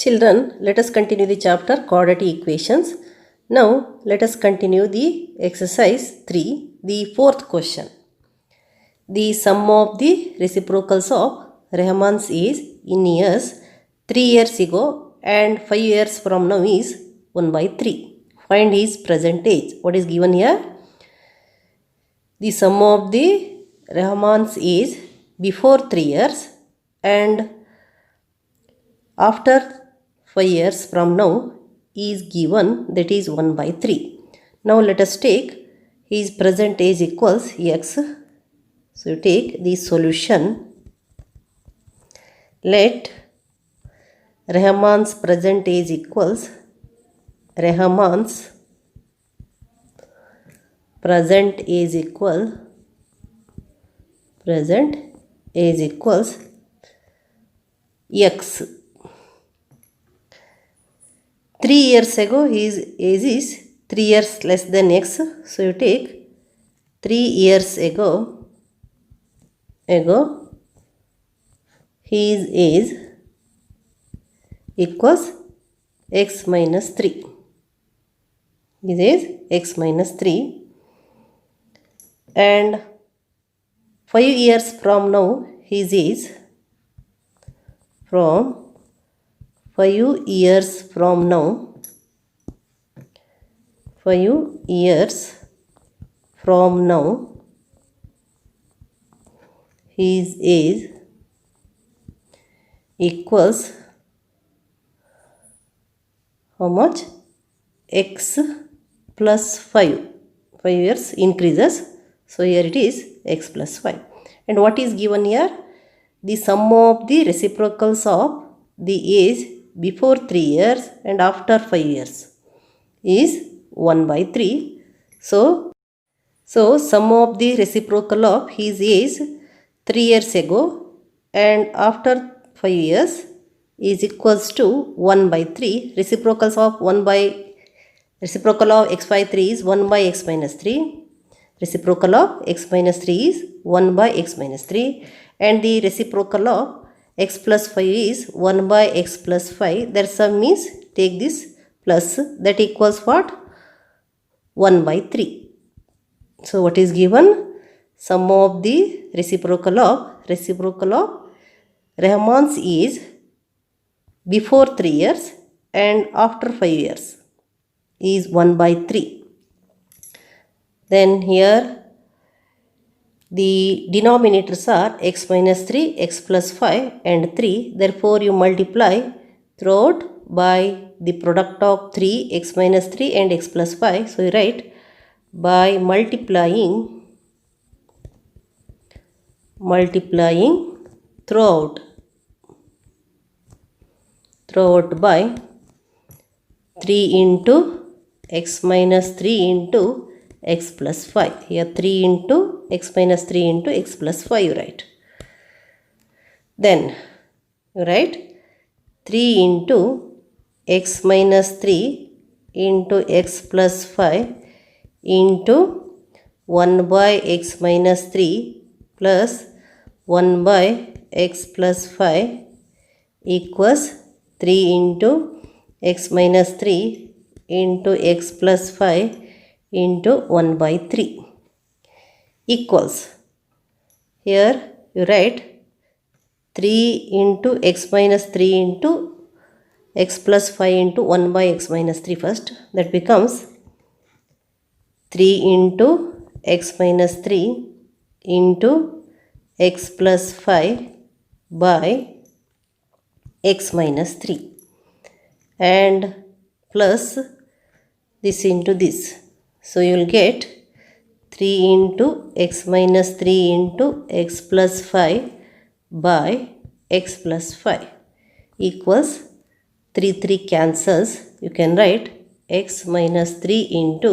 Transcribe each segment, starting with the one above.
Children, let us continue the chapter quadratic equations. Now, let us continue the exercise 3, the fourth question. The sum of the reciprocals of Rahman's is in years 3 years ago and 5 years from now is 1 by 3. Find his present age. What is given here? The sum of the Rahman's is before 3 years and after 5 years from now is given, that is 1 by 3. Now let us take his present age equals x. So you take the solution. Let Rahman's present age equals Rahman's present age equals x. 3 years ago his age is 3 years less than x. So you take 3 years ago his age equals x minus 3. His age x minus 3. And 5 years from now his age, from 5 years from now, 5 years from now, his age equals how much? X plus 5. 5 years increases. So here it is x plus 5. And what is given here? The sum of the reciprocals of the age before 3 years and after 5 years is 1 by 3. So sum of the reciprocal of his age 3 years ago and after 5 years is equals to 1 by 3. Reciprocals of reciprocal of x by 3 is 1 by x minus 3. Reciprocal of x minus 3 is 1 by x minus 3. And the reciprocal of x plus 5 is 1 by x plus 5. That sum means take this plus, that equals what? 1 by 3. So what is given? Sum of the reciprocal of Rahman's is before 3 years and after 5 years is 1 by 3. Then here the denominators are x minus 3, x plus 5 and 3. Therefore, you multiply throughout by the product of 3, x minus 3 and x plus 5. So, you write by multiplying throughout by 3 into x minus 3 into x plus 5. Here 3 into x minus 3 into x plus 5 you write. Then you write 3 into x minus 3 into x plus 5 into 1 by x minus 3 plus 1 by x plus 5 equals 3 into x minus 3 into x plus 5 into 1 by 3 equals, here you write 3 into x minus 3 into x plus 5 into 1 by x minus 3 first. That becomes 3 into x minus 3 into x plus 5 by x minus 3 and plus this into this. So you will get 3 into x minus 3 into x plus 5 by x plus 5 equals 3 cancels. You can write x minus 3 into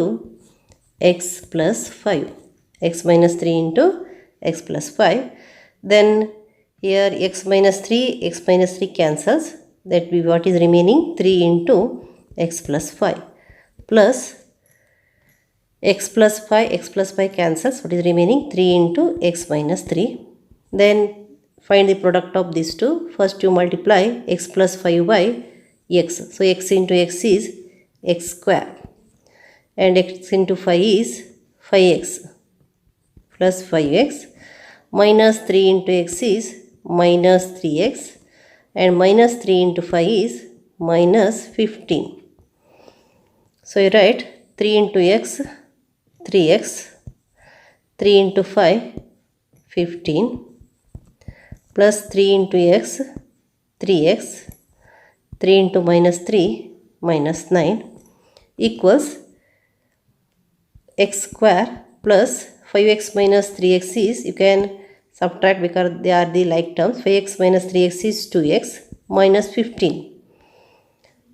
x plus 5. X minus 3 into x plus 5. Then here x minus 3 cancels. That be what is remaining? 3 into x plus 5 plus x plus 5 cancels. What is remaining? 3 into x minus 3. Then find the product of these two. First you multiply x plus 5 by x. So x into x is x square and x into 5 is 5x plus 5x minus 3 into x is minus 3x and minus 3 into 5 is minus 15. So you write 3 into x 3x, 3 into 5 15 plus 3 into x 3x, 3 into minus 3 minus 9 equals x square plus 5x minus 3x is, you can subtract because they are the like terms, 5x minus 3x is 2x minus 15.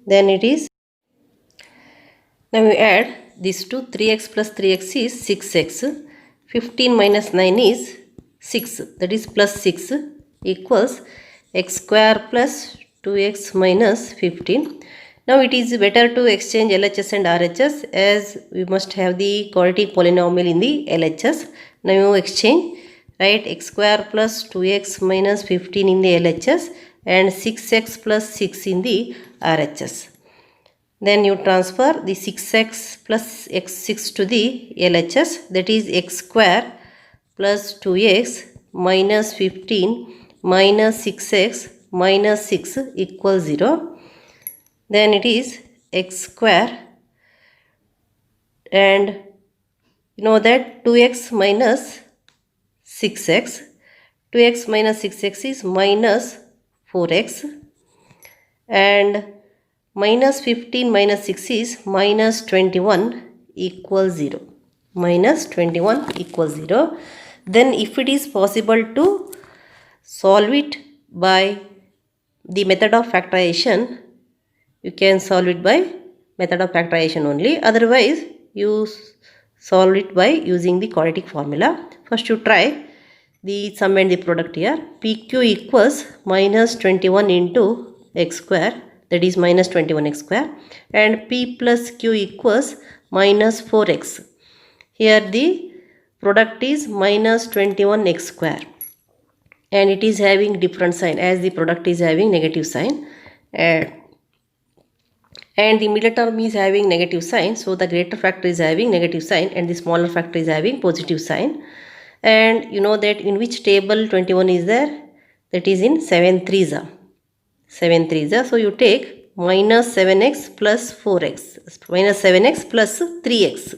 Then it is, now we add these two, 3x plus 3x is 6x, 15 minus 9 is 6, that is plus 6 equals x square plus 2x minus 15. Now it is better to exchange LHS and RHS as we must have the quadratic polynomial in the LHS. Now you exchange, write x square plus 2x minus 15 in the LHS and 6x plus 6 in the RHS. Then you transfer the 6x plus x6 to the LHS, that is x square plus 2x minus 15 minus 6x minus 6 equals 0. Then it is x square and you know that 2x minus 6x, 2x minus 6x is minus 4x and minus 15 minus 6 is minus 21 equals 0. Minus 21 equals 0. Then if it is possible to solve it by the method of factorization, you can solve it by method of factorization only. Otherwise, you solve it by using the quadratic formula. First you try the sum and the product here. PQ equals minus 21 into x square, that is minus 21x square, and P plus Q equals minus 4x. Here the product is minus 21x square and it is having different sign as the product is having negative sign and the middle term is having negative sign, so the greater factor is having negative sign and the smaller factor is having positive sign. And you know that in which table 21 is there? That is in 7 3s. 7 3s. So you take minus 7x plus 4x, minus 7x plus 3x,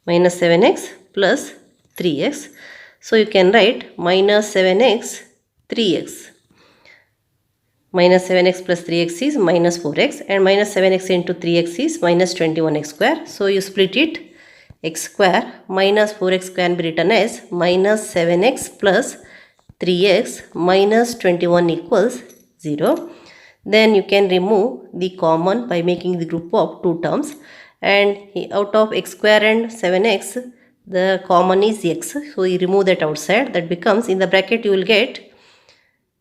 minus 7x plus 3x. So you can write minus 7x 3x. Minus 7x plus 3x is minus 4x and minus 7x into 3x is minus 21x square. So you split it, x square minus 4x can be written as minus 7x plus 3x minus 21 equals 0. Then you can remove the common by making the group of two terms, and out of x square and 7x the common is x. So you remove that outside, that becomes in the bracket you will get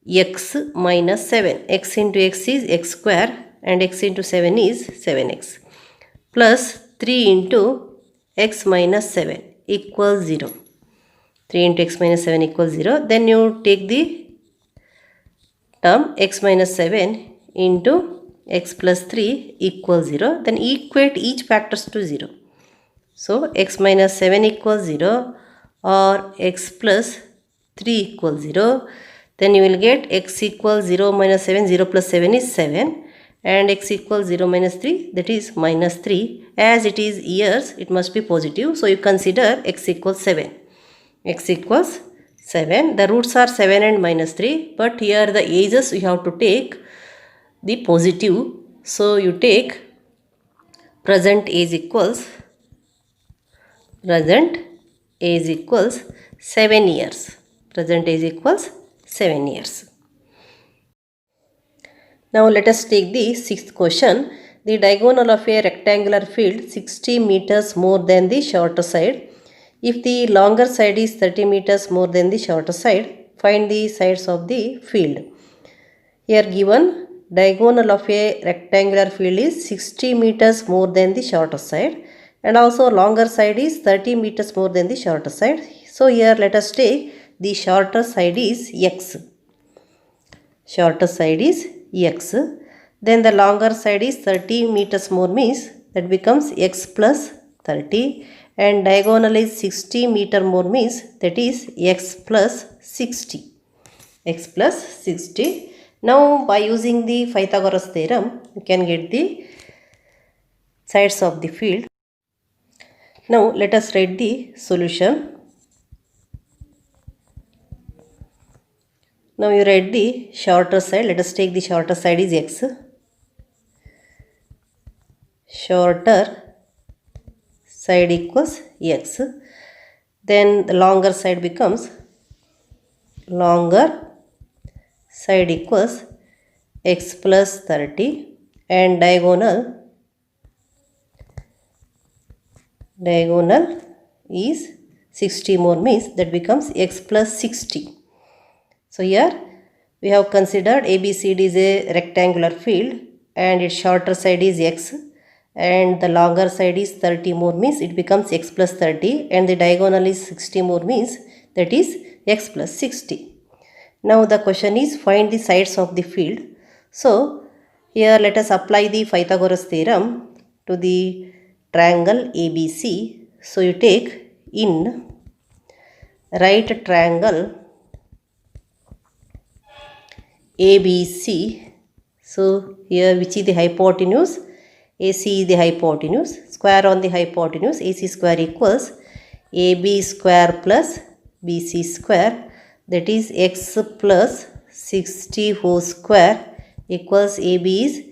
x minus 7. X into x is x square and x into 7 is 7x plus 3 into x minus 7 equals 0. 3 into x minus 7 equals 0. Then you take the term x minus 7 into x plus 3 equals 0. Then equate each factors to 0. So x minus 7 equals 0 or x plus 3 equals 0. Then you will get x equals 0 minus 7, 0 plus 7 is 7 and x equals 0 minus 3, that is minus 3. As it is years, it must be positive. So you consider x equals 7. X equals 7. The roots are 7 and minus 3, but here the ages you have to take the positive. So you take present age equals 7 years. Present age equals 7 years. Now let us take the sixth question. The diagonal of a rectangular field 60 meters more than the shorter side. If the longer side is 30 meters more than the shorter side, find the sides of the field. Here given diagonal of a rectangular field is 60 meters more than the shorter side and also longer side is 30 meters more than the shorter side. So here let us take the shorter side is x. Shorter side is x. Then the longer side is 30 meters more means that becomes x plus 30, and diagonal is 60 meter more means that is x plus 60. X plus 60. Now by using the Pythagoras theorem, you can get the sides of the field. Now let us write the solution. Now you write the shorter side. Let us take the shorter side is x. Shorter side equals x. Then the longer side becomes longer side equals x plus 30, and diagonal is 60 more means that becomes x plus 60. So here we have considered ABCD is a rectangular field and its shorter side is x and the longer side is 30 more means it becomes x plus 30, and the diagonal is 60 more means that is x plus 60. Now the question is find the sides of the field. So here let us apply the Pythagoras theorem to the triangle ABC. So you take in right triangle ABC. So here which is the hypotenuse? AC is the hypotenuse. Square on the hypotenuse. AC square equals AB square plus BC square, that is x plus 60 whole square equals AB is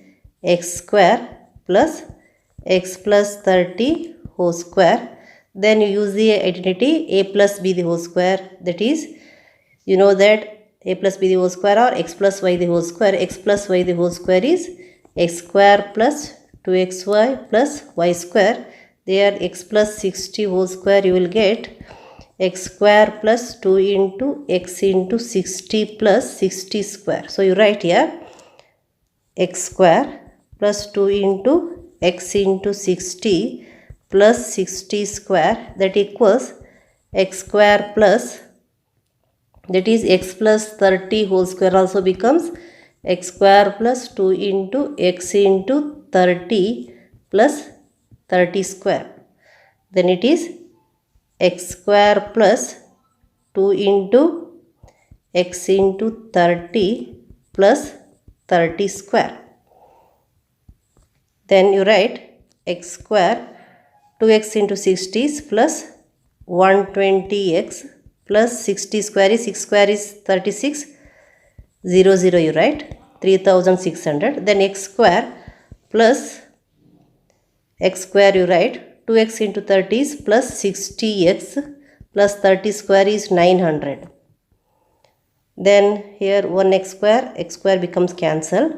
x square plus x plus 30 whole square. Then you use the identity a plus b the whole square, that is you know that a plus b the whole square or x plus y the whole square. X plus y the whole square is x square plus 2xy plus y square. There x plus 60 whole square you will get x square plus 2 into x into 60 plus 60 square. So you write here x square plus 2 into x into 60 plus 60 square, that equals x square plus, that is x plus 30 whole square also becomes x square plus 2 into x into 30 plus 30 square. Then it is x square plus 2 into x into 30 plus 30 square. Then you write x square 2x into 60 is plus 120x plus 60 square is 6 square is 36, 0 0 you write 3600. Then x square plus x square you write 2x into 30 is plus 60x plus 30 square is 900. Then here 1x square becomes cancelled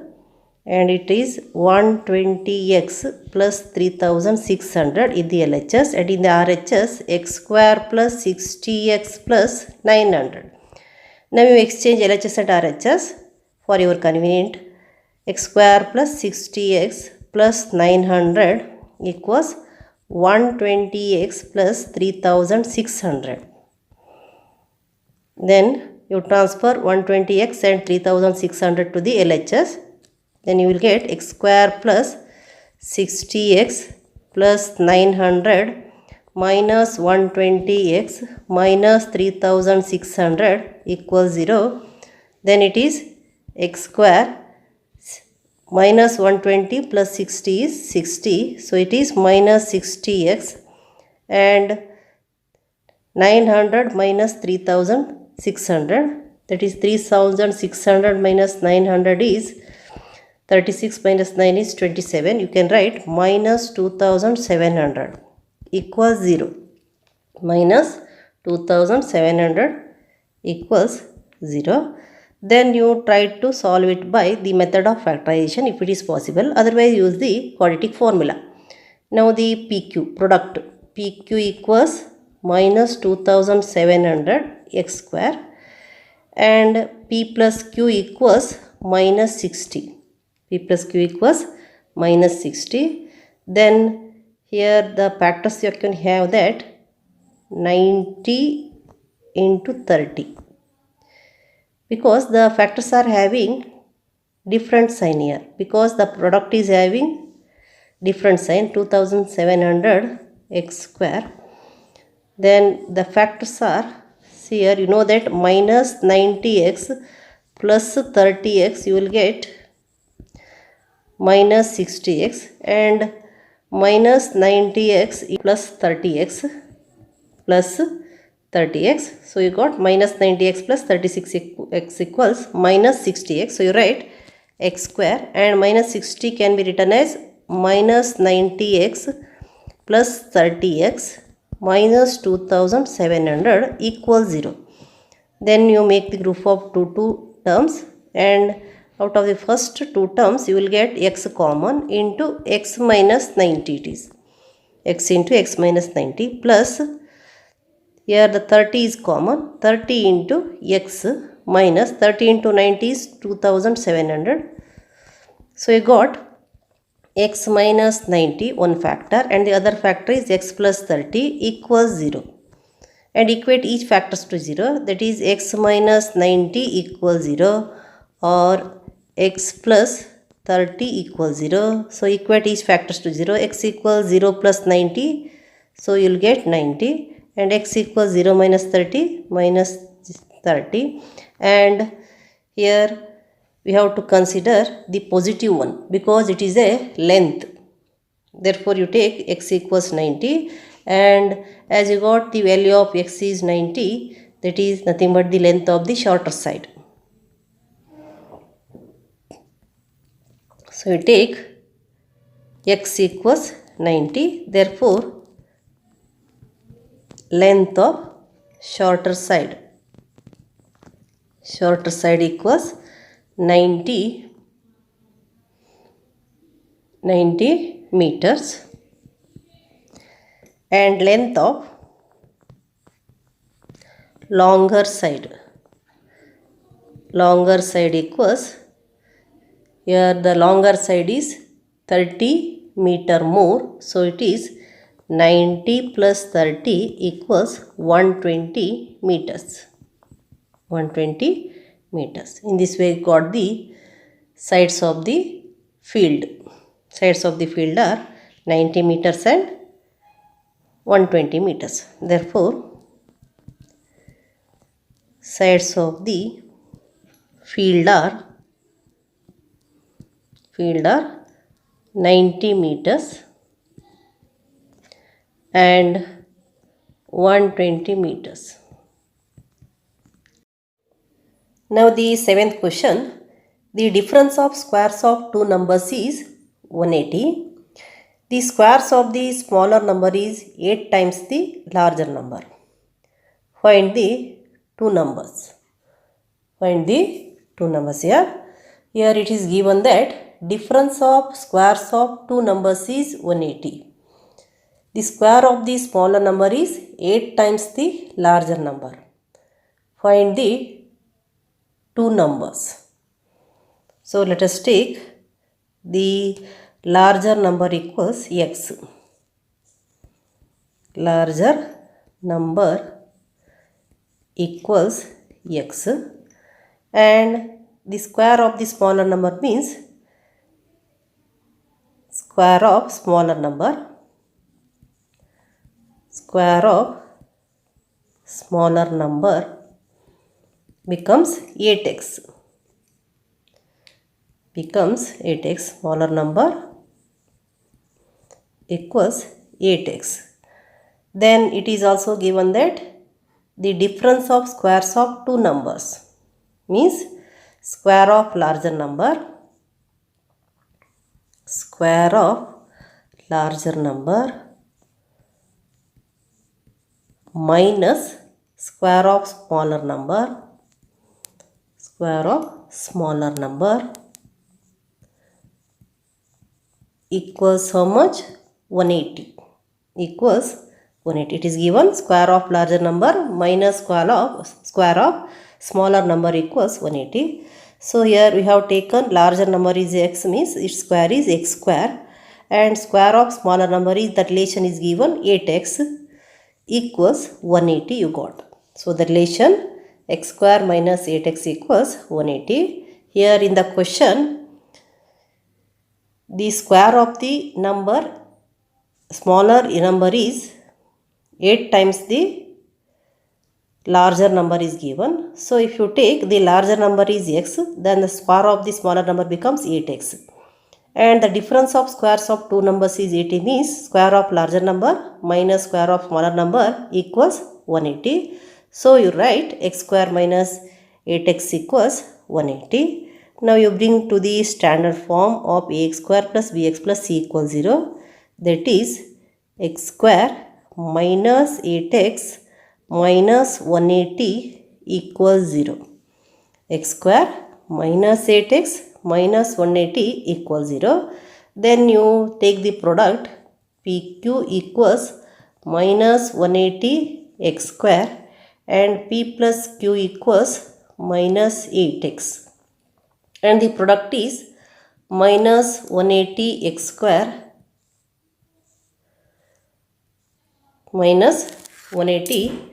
and it is 120x plus 3600 in the LHS, and in the RHS x square plus 60x plus 900. Now you exchange LHS and RHS for your convenient. X square plus 60x plus 900 equals 120x plus 3600. Then you transfer 120x and 3600 to the LHS. Then you will get x square plus 60x plus 900 minus 120x minus 3600 equals 0. Then it is x square minus 120 plus 60 is 60. So it is minus 60x, and 900 minus 3600, that is 3600 minus 900 is 36 minus 9 is 27. You can write minus 2700 equals 0. Minus 2700 equals 0. Then you try to solve it by the method of factorization if it is possible. Otherwise use the quadratic formula. Now the PQ product. PQ equals minus 2700 x square and P plus Q equals minus 60. P plus Q equals minus 60. Then here the factors you can have that 90 into 30. Because the factors are having different sign here because the product is having different sign 2700 x square. Then the factors are, see here, you know that minus 90x plus 30x you will get minus 60x, and minus 90x plus 30x plus 30x. So you got minus 90x plus 36x equals minus 60x. So you write x square, and minus 60 can be written as minus 90x plus 30x minus 2700 equals 0. Then you make the group of two terms, and out of the first two terms you will get x common into x minus 90, it is x into x minus 90, plus here the 30 is common, 30 into x minus 30 into 90 is 2700. So you got x minus 90 one factor, and the other factor is x plus 30 equals 0. And equate each factors to 0, that is x minus 90 equals 0 or x plus 30 equals 0. So equate each factors to 0, x equals 0 plus 90, so you will get 90, and x equals 0 minus 30 minus 30, and here we have to consider the positive one because it is a length. Therefore you take x equals 90, and as you got the value of x is 90, that is nothing but the length of the shorter side. So you take x equals 90, therefore length of shorter side equals 90 meters, and length of longer side equals, here the longer side is 30 meter more, so it is 90 plus 30 equals 120 meters. 120 meters. In this way we got the sides of the field. Sides of the field are 90 meters and 120 meters. Therefore, sides of the field are 90 meters and 120 meters. Now the seventh question, the difference of squares of two numbers is 180. The squares of the smaller number is 8 times the larger number. Find the two numbers. Find the two numbers here. Here it is given that difference of squares of two numbers is 180. The square of the smaller number is 8 times the larger number. Find the two numbers. So let us take the larger number equals x. Larger number equals x, and the square of the smaller number means square of smaller number. Square of smaller number becomes 8x. Smaller number equals 8x. Then it is also given that the difference of squares of two numbers means square of larger number minus square of smaller number equals how much? 180. Equals 180. It is given square of larger number minus square of smaller number equals 180. So here we have taken larger number is x, means its square is x square, and square of smaller number is, that relation is given 8x equals 180 you got. So the relation x square minus 8x equals 180. Here in the question, the square of the number, smaller number is 8 times the larger number is given. So if you take the larger number is x, then the square of the smaller number becomes 8x. And the difference of squares of two numbers is 80, means square of larger number minus square of smaller number equals 180. So you write x square minus 8x equals 180. Now you bring to the standard form of ax square plus bx plus c equals 0. That is x square minus 8x minus 180 equals 0. X square minus 8x minus 180 equals 0. Then you take the product PQ equals minus 180 x square and P plus Q equals minus 8x. And the product is minus 180 x square minus 180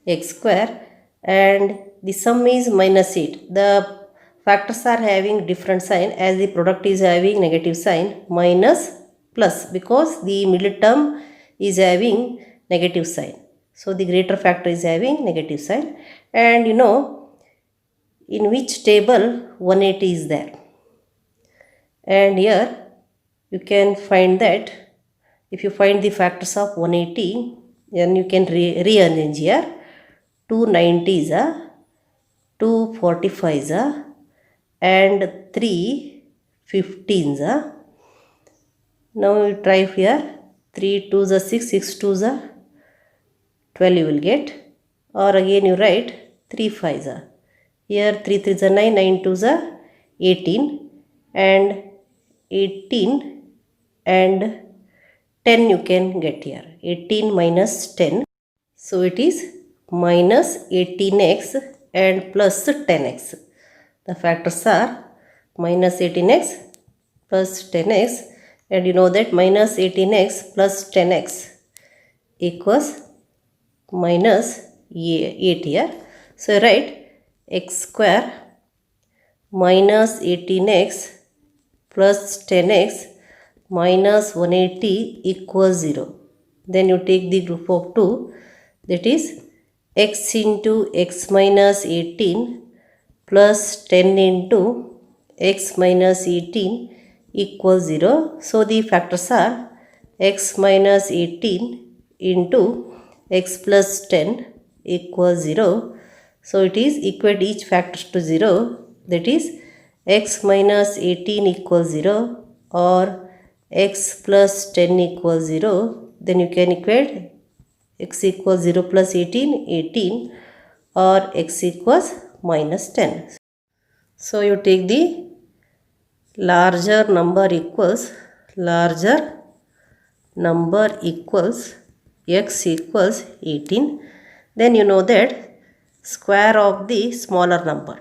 x square, and the sum is minus 8. The factors are having different sign, as the product is having negative sign, minus plus, because the middle term is having negative sign. So the greater factor is having negative sign. And you know in which table 180 is there. And here you can find that if you find the factors of 180, then you can rearrange here. 290s are, 245s are, and 315s are. Now you try here. 3 2s are 6, 6 2s are 12 you will get. Or again you write 3 5s are. Here 3 3s are 9, 9 2s are 18, and 18 and 10 you can get here. 18 minus 10. So it is minus 18x and plus 10x. The factors are minus 18x plus 10x, and you know that minus 18x plus 10x equals minus 8 here. So write x square minus 18x plus 10x minus 180 equals 0. Then you take the group of 2, that is x into x minus 18 plus 10 into x minus 18 equals 0. So the factors are x minus 18 into x plus 10 equals 0. So it is equate each factor to 0, that is x minus 18 equals 0 or x plus 10 equals 0. Then you can equate x equals 0 plus 18, 18, or x equals minus 10. So you take the larger number equals x equals 18. Then you know that square of the smaller number.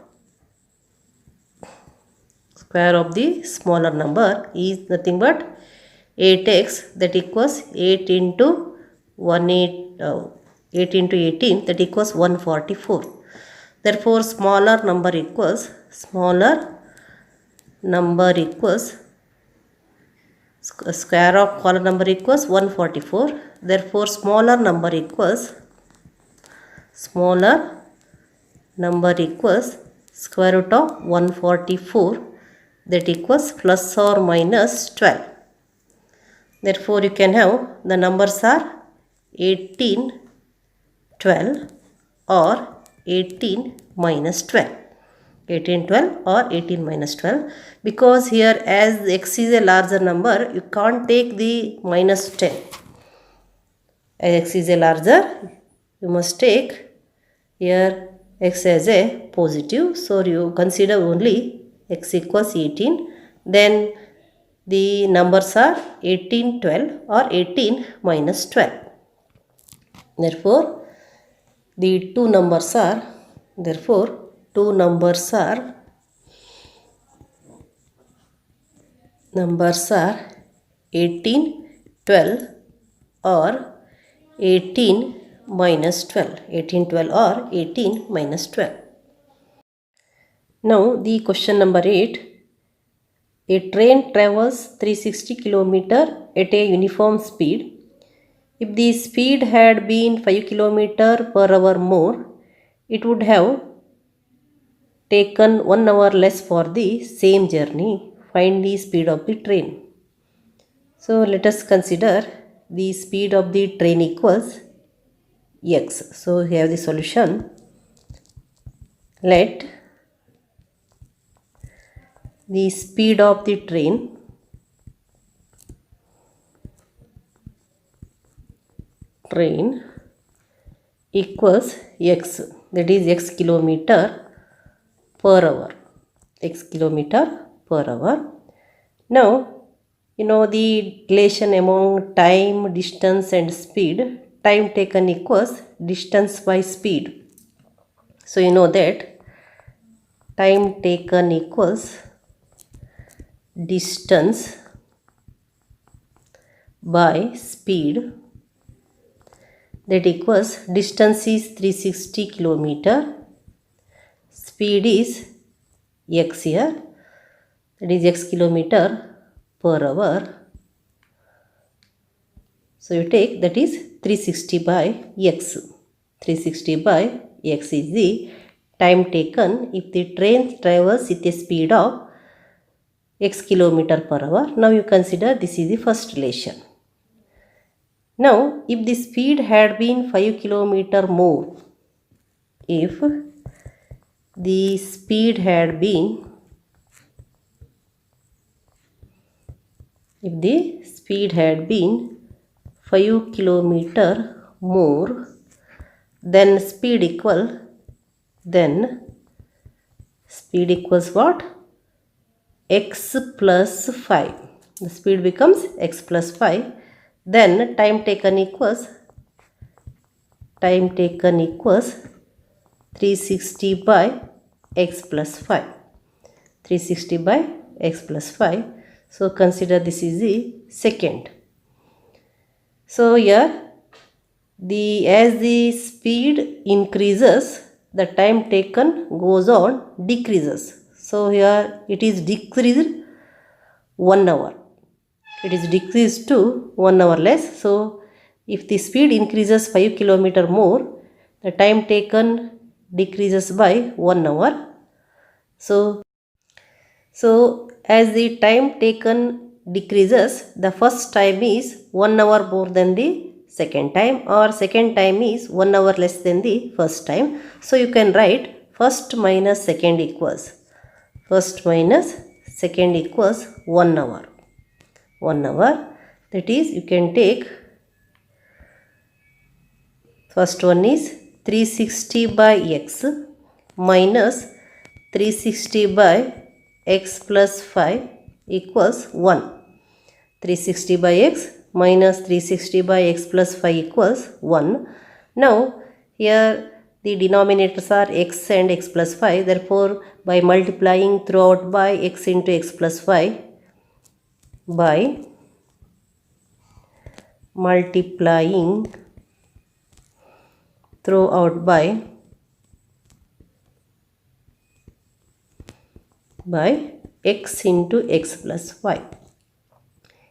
Square of the smaller number is nothing but 8x, that equals 8 into 8 into 18, that equals 144. Therefore smaller number equals square of smaller number equals 144. Therefore smaller number equals square root of 144, that equals plus or minus 12. Therefore you can have the numbers are 18, 12 or 18 minus 12. 18, 12 or 18 minus 12, because here as x is a larger number, you can't take the minus 10. As x is a larger, you must take here x as a positive. So you consider only x equals 18. Then the numbers are 18, 12 or 18 minus 12. Therefore, the two numbers are 18, 12 or 18 minus 12. 18, 12 or 18 minus 12. Now the question number 8. A train travels 360 km at a uniform speed. If the speed had been 5 km per hour more, it would have taken 1 hour less for the same journey. Find the speed of the train. So let us consider the speed of the train equals x. So we have the solution. Let the speed of the train equals x, that is x kilometer per hour. X kilometer per hour. Now, you know the relation among time, distance and speed. Time taken equals distance by speed. So you know that time taken equals distance by speed. That equals distance is 360 km. Speed is x here. That is x kilometer per hour. So you take that is 360 by x. 360 by x is the time taken if the train travels with a speed of x kilometer per hour. Now you consider this is the first relation. Now if the speed had been 5 km more, if the speed had been 5 km more, then speed equals what? X plus 5. The speed becomes x plus 5. Then time taken equals 360 by x plus 5. 360 by x plus 5. So consider this is the second. So here as the speed increases, the time taken goes on decreases. So here it is decreased 1 hour. It is decreased to 1 hour less. So if the speed increases 5 km more, the time taken decreases by 1 hour. So as the time taken decreases, the first time is 1 hour more than the second time, or second time is 1 hour less than the first time. So you can write first minus second equals 1 hour. 1 hour, that is you can take first one is 360 by x minus 360 by x plus 5 equals 1. 360 by x minus 360 by x plus 5 equals 1. Now here the denominators are x and x plus 5. Therefore, by multiplying throughout by x into x plus 5, by multiplying throughout by x into x plus 5.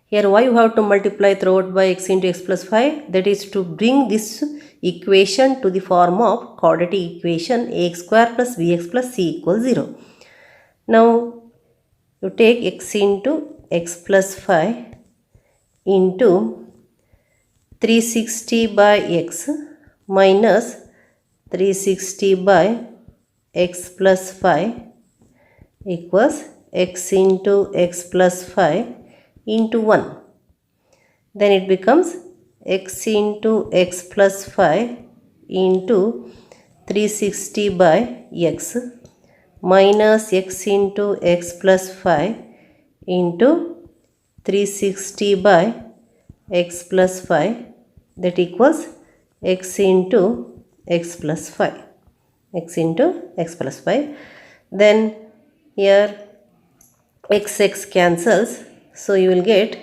Here why you have to multiply throughout by x into x plus 5? That is to bring this equation to the form of quadratic equation ax square plus bx plus c equals 0. Now you take x into x plus 5 into 360 by x minus 360 by x plus 5 equals x into x plus 5 into 1. Then it becomes x into x plus 5 into 360 by x minus x into x plus 5 into 360 by x plus 5, that equals x into x plus 5. X into x plus 5. Then here x cancels. So you will get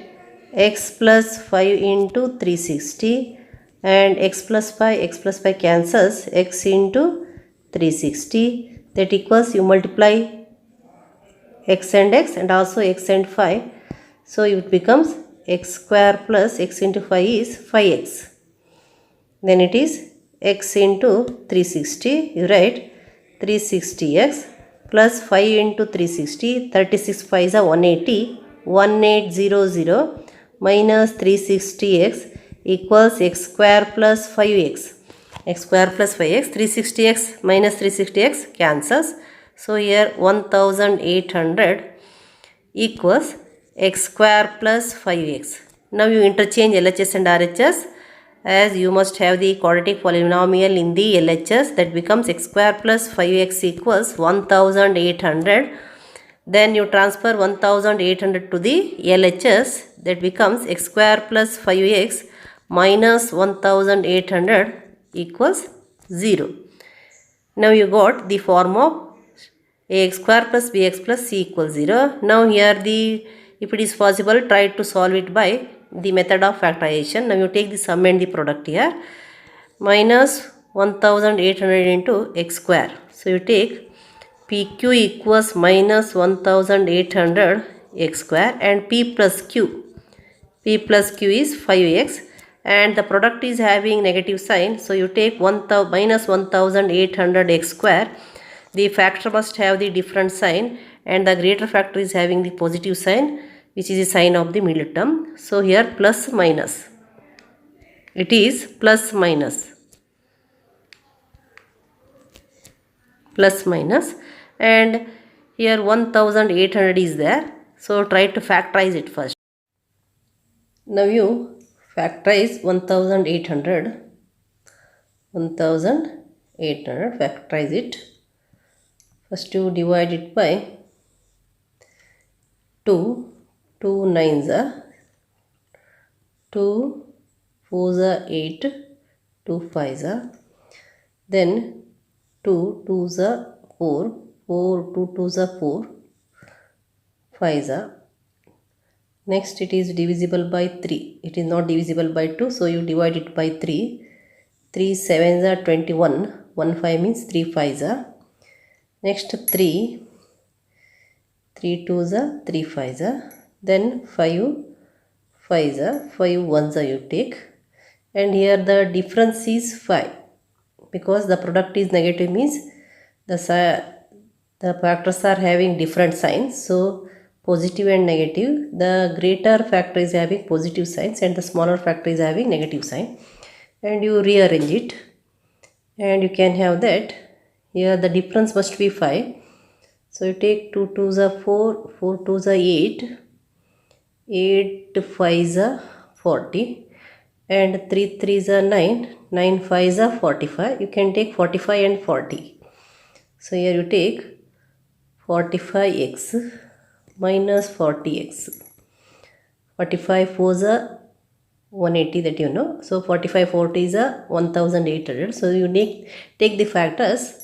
x plus 5 into 360 and x plus 5 cancels, x into 360. that equals you multiply x and also x and 5. So it becomes x square plus x into 5 is 5x. Then it is x into 360. You write 360x plus 5 into 360. 36 5 is 180. 1800 minus 360x equals x square plus 5x. X square plus 5x. 360x minus 360x cancels. So here 1800 equals x square plus 5x. Now you interchange LHS and RHS, as you must have the quadratic polynomial in the LHS. That becomes x square plus 5x equals 1800. Then you transfer 1800 to the LHS. That becomes x square plus 5x minus 1800 equals 0. Now you got the form of ax square plus bx plus c equals 0. Now here if it is possible, try to solve it by the method of factorization. Now you take the sum and the product here. Minus 1800 into x square. So you take pq equals minus 1800 x square and p plus q. P plus q is 5x and the product is having negative sign. So you take minus 1800 x square. The factor must have the different sign and the greater factor is having the positive sign, which is the sign of the middle term. So here plus minus. It is plus minus. Plus minus, and here 1800 is there. So try to factorize it first. Now you factorize 1800. 1800, factorize it. First you divide it by 2. 2 nines are 2 4s are 8. 2 5s are. Then 2 2s are 4. 4 2 2s are 4. 5s are. Next it is divisible by 3. It is not divisible by 2. So you divide it by 3. 3 7s are 21. 1 5 means 3 5s are. Next 3. 3 2s are 3 5s are. Then 5 5s are. 5 1s are you take. And here the difference is 5. Because the product is negative means the factors are having different signs. So positive and negative, the greater factor is having positive signs and the smaller factor is having negative sign, and you rearrange it and you can have that here the difference must be 5. So you take 2 2s are 4, 4 2s are 8, 8 5s are 40 and 3 3s are 9, 9 5s are 45. You can take 45 and 40. So here you take 45x minus 40x. 45 4s are 180, that you know. So 45 40 is a 1800. So you take the factors.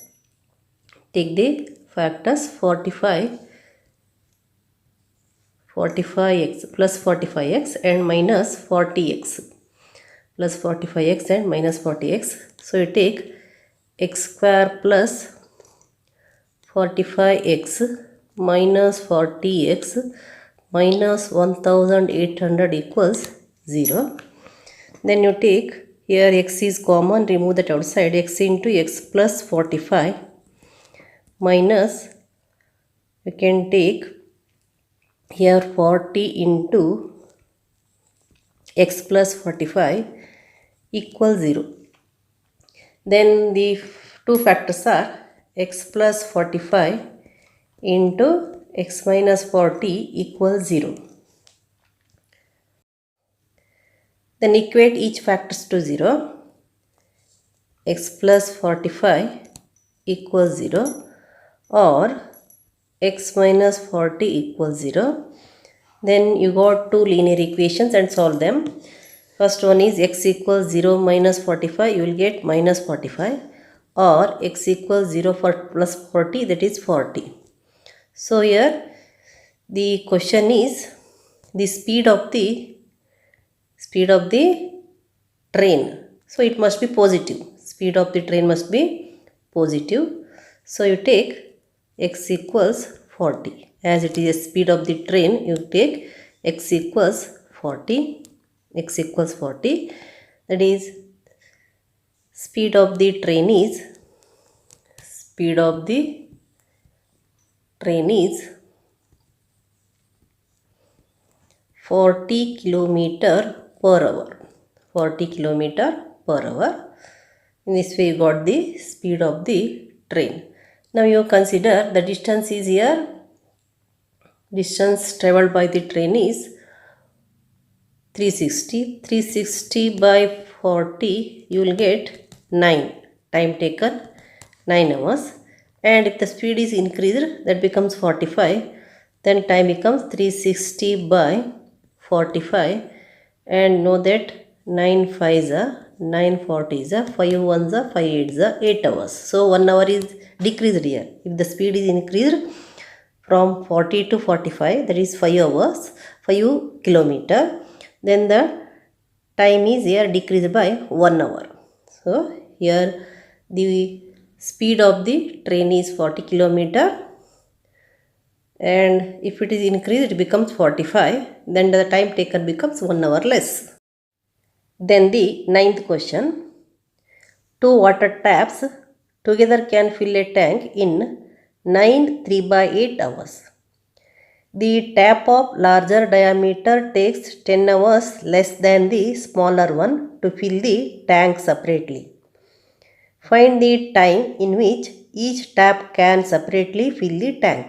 Take the factors 45x plus 45x and minus 40x. Plus 45x and minus 40x. So you take x square plus 45x minus 40x minus 1800 equals 0. Then you take here x is common, remove that outside. X into x plus 45 minus, you can take here 40 into x plus 45 equals 0. Then the two factors are x plus 45 into x minus 40 equals 0. Then equate each factors to 0. X plus 45 equals 0 or x minus 40 equals 0. Then you got two linear equations and solve them. First one is x equals 0 minus 45, you will get minus 45, or x equals 0 for plus 40, that is 40. So here the question is the speed of the train. So it must be positive. Speed of the train must be positive. So you take x equals 40. As it is a speed of the train, you take x equals 40. X equals 40. That is, speed of the train is 40 kilometer per hour. 40 kilometer per hour. In this way you got the speed of the train. Now you consider the distance is here. Distance traveled by the train is 360. 360 by 40, you will get 9. Time taken 9 hours. And if the speed is increased, that becomes 45. Then time becomes 360 by 45. And know that 9 5s are 9 40s are 5 1s are 5 8s are 8 hours. So 1 hour is decreased here. If the speed is increased from 40 to 45, that is 5 hours, 5 kilometer, then the time is here decreased by 1 hour. So here the speed of the train is 40 kilometer, and if it is increased, it becomes 45, then the time taken becomes 1 hour less. Then the 9th question. 2 water taps together can fill a tank in 9 3/8 hours. The tap of larger diameter takes 10 hours less than the smaller one to fill the tank separately. Find the time in which each tap can separately fill the tank.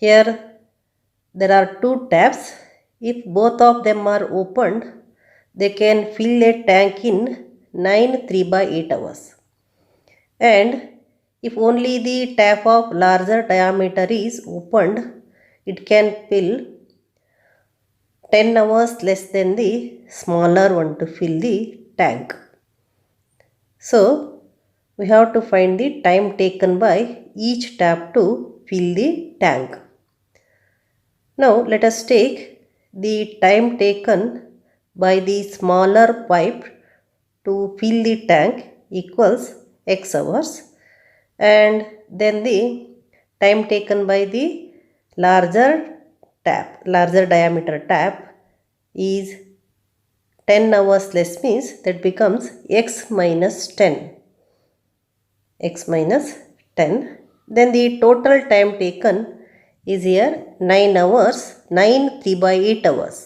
Here there are 2 taps. If both of them are opened, they can fill a tank in 9 3/8 hours. And if only the tap of larger diameter is opened, it can fill 10 hours less than the smaller one to fill the tank. So we have to find the time taken by each tap to fill the tank. Now let us take the time taken by the smaller pipe to fill the tank equals x hours, and then the time taken by the larger diameter tap is 10 hours less, means that becomes x minus 10. Then the total time taken is here 9 hours, 9 3/8 hours.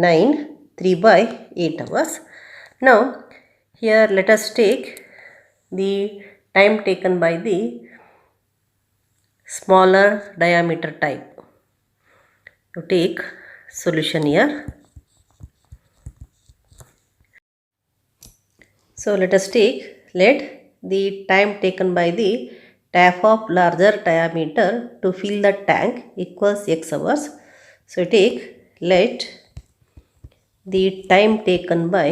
9 3/8 hours. Now here let us take the time taken by the smaller diameter type. You take solution here. So let the time taken by the tap of larger diameter to fill the tank equals x hours. So let the time taken by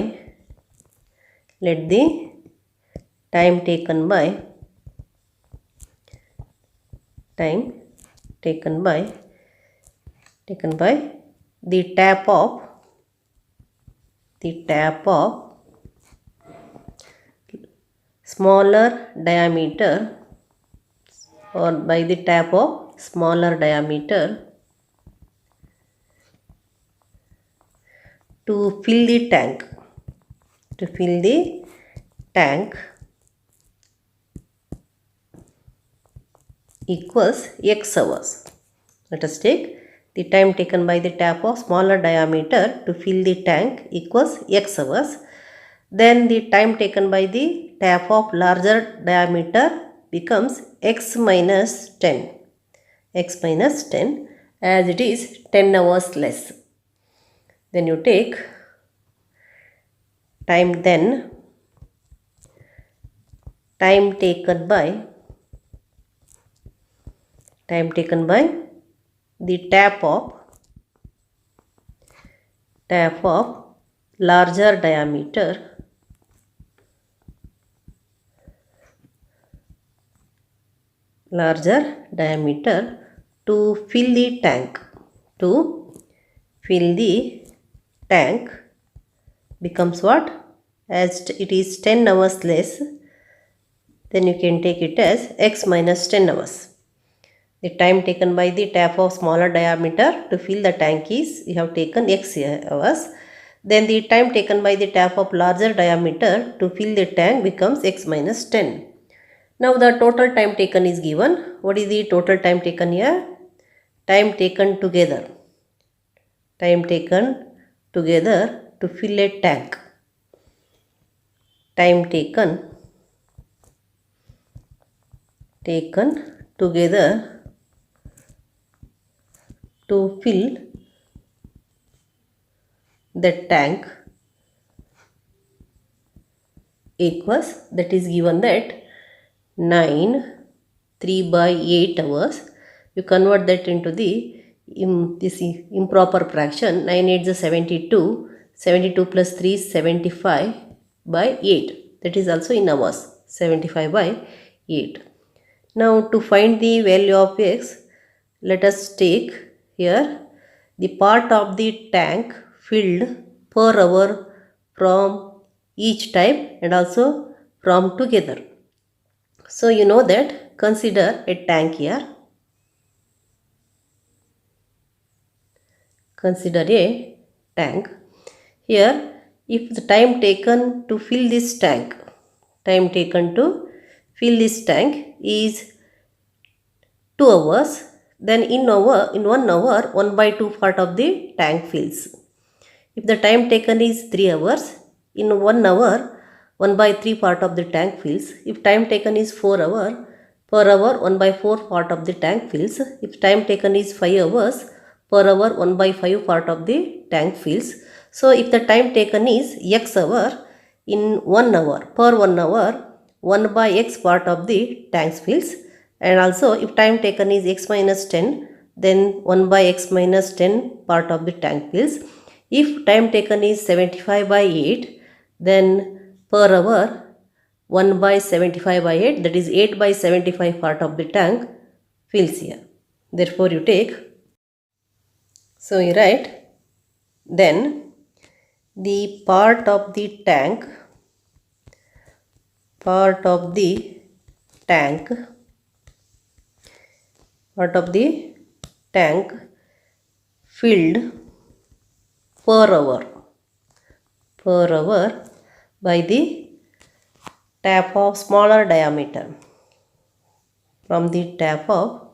the tap of smaller diameter, or by the tap of smaller diameter to fill the tank equals x hours. Let us take the time taken by the tap of smaller diameter to fill the tank equals x hours. Then the time taken by the tap of larger diameter becomes x minus 10. As it is 10 hours less. Then you take time taken by the tap of larger diameter to fill the tank becomes what? As it is 10 hours less, then you can take it as x minus 10 hours. The time taken by the tap of smaller diameter to fill the tank is, you have taken x hours. Then the time taken by the tap of larger diameter to fill the tank becomes x minus 10. Now the total time taken is given. What is the total time taken here? Time taken together. Time taken together to fill a tank. Time taken together to fill the tank equals, that is given that 9 3 by 8 hours. You convert that into the this improper fraction. 9 8 is 72. 72 plus 3 is 75 by 8. That is also in hours. 75 by 8. Now to find the value of x, let us take here the part of the tank filled per hour from each type and also from together. So you know that, consider a tank here. Consider a tank. Here, if the time taken to fill this tank, is 2 hours, then in 1 hour, 1 by 2 part of the tank fills. If the time taken is 3 hours, in 1 hour, 1 by 3 part of the tank fills. If time taken is 4 hours, per hour 1 by 4 part of the tank fills. If time taken is 5 hours, per hour 1 by 5 part of the tank fills. So if the time taken is x hour, in 1 hour, per 1 hour, 1 by x part of the tank fills. And also if time taken is x minus 10, then 1 by x minus 10 part of the tank fills. If time taken is 75 by 8, then per hour 1 by 75 by 8, that is 8 by 75 part of the tank fills here. Therefore you take, so you write, then the part of the tank filled per hour by the tap of smaller diameter, from the tap of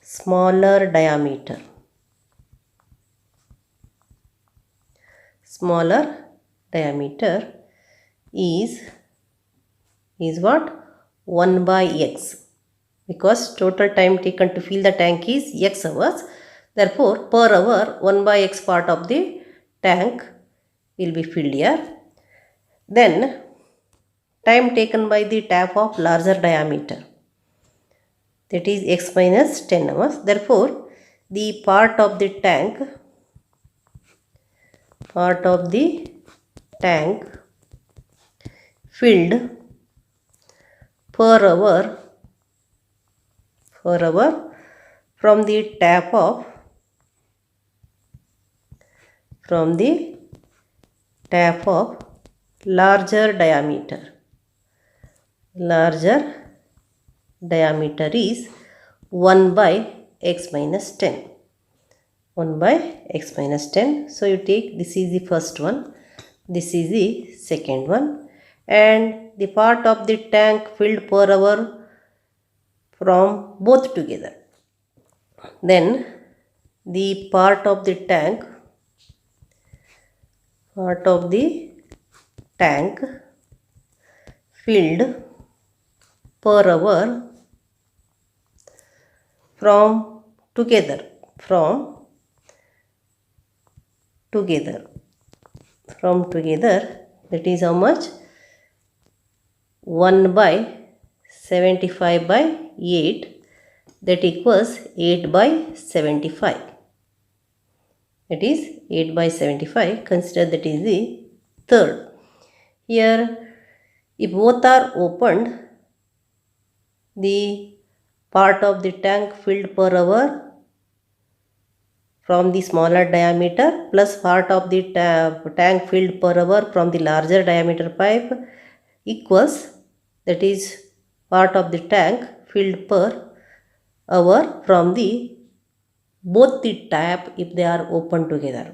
smaller diameter. Smaller diameter is what? 1 by x, because total time taken to fill the tank is x hours. Therefore per hour 1 by x part of the tank will be filled here. Then time taken by the tap of larger diameter, that is x minus 10 hours. Therefore the part of the tank filled per hour from the tap of larger diameter. Larger diameter is 1 by x minus 10. 1 by x minus 10. So you take, this is the first one, this is the second one, and the part of the tank filled per hour from both together. Then the part of the tank filled per hour from together, that is how much? 1 by 75 by 8, that equals 8 by 75. That is 8 by 75. Consider that is the third. Here, if both are opened, the part of the tank filled per hour from the smaller diameter plus part of the tank filled per hour from the larger diameter pipe equals, that is part of the tank filled per hour from the both the tap if they are open together.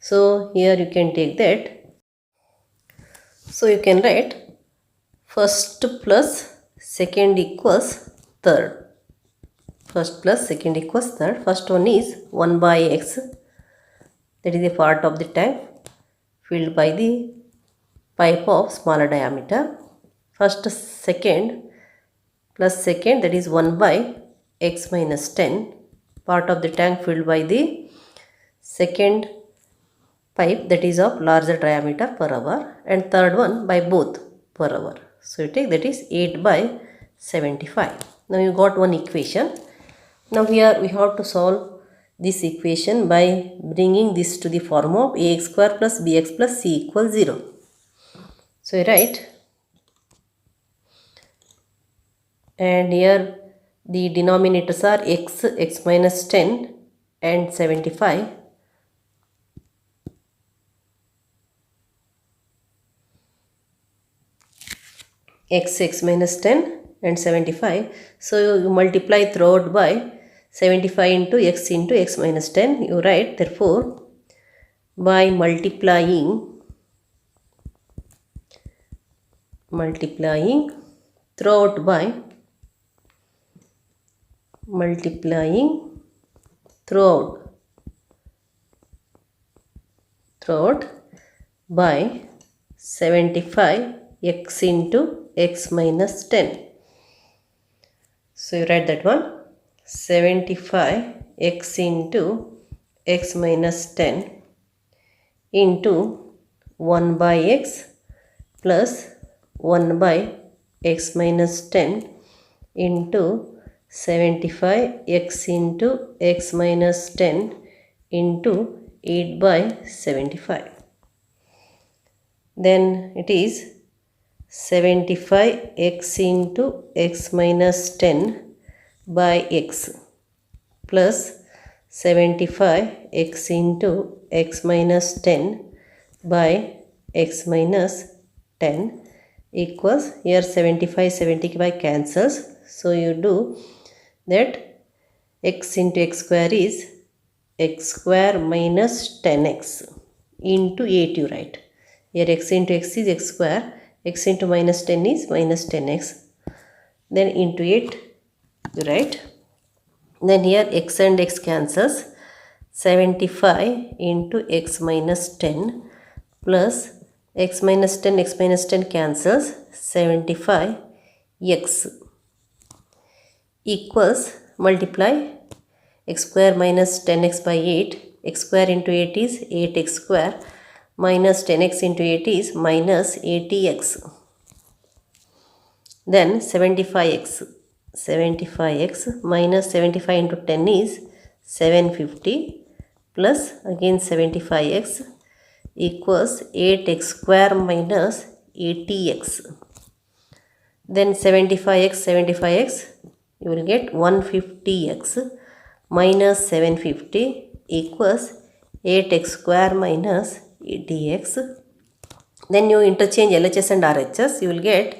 So here you can take that. So you can write first plus second equals third. First plus second equals third. First one is 1 by x, that is a part of the tank filled by the pipe of smaller diameter. First second plus second, that is 1 by x minus 10, part of the tank filled by the second pipe that is of larger diameter per hour, and third one by both per hour. So you take, that is 8 by 75. Now you got one equation. Now here we have to solve this equation by bringing this to the form of ax square plus bx plus c equals 0. So you write, and here the denominators are x minus 10 and 75. x minus 10 and 75. So you multiply throughout by 75 into x minus 10. You write, therefore by multiplying throughout by throughout by 75 x into x minus 10. So you write that one, 75 x into x minus 10 into 1 by x plus 1 by x minus 10 into 75 x into x minus 10 into 8 by 75. Then it is 75 x into x minus 10 by x plus 75 x into x minus 10 by x minus 10 equals, here 75 cancels. So you do that x into x square is x square minus 10x into 8 you write. Here x into x is x square, x into minus 10 is minus 10x, then into 8 you write. Then here x and x cancels, 75 into x minus 10 plus x minus 10 cancels, 75 x equals, multiply x square minus 10x by 8, x square into 8 is 8x square, minus 10x into 8 is minus 80x. Then 75x minus 75 into 10 is 750 plus again 75x equals 8x square minus 80x. Then 75x you will get 150x minus 750 equals 8x square minus 80x. Then you interchange LHS and RHS, you will get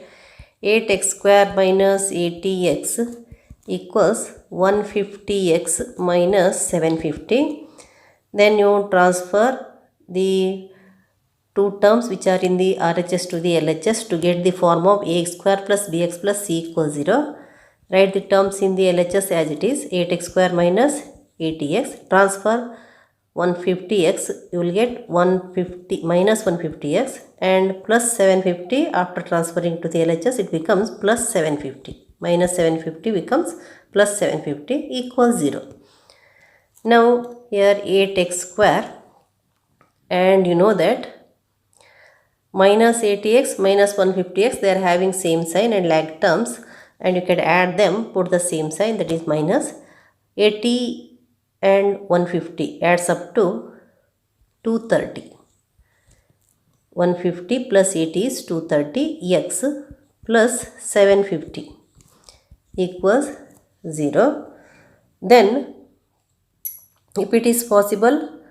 8x square minus 80x equals 150x minus 750. Then you transfer the two terms which are in the RHS to the LHS to get the form of ax square plus bx plus c equals 0. Write the terms in the LHS as it is, 8x square minus 80x, transfer 150x, you will get 150 minus 150x, and plus 750 after transferring to the LHS it becomes plus 750, minus 750 becomes plus 750 equals 0. Now here 8x square, and you know that minus 80x minus 150x, they are having same sign and like terms, and you can add them, put the same sign, that is minus 80 and 150 adds up to 230. 150 plus 80 is 230, x plus 750 equals 0. Then If it is possible,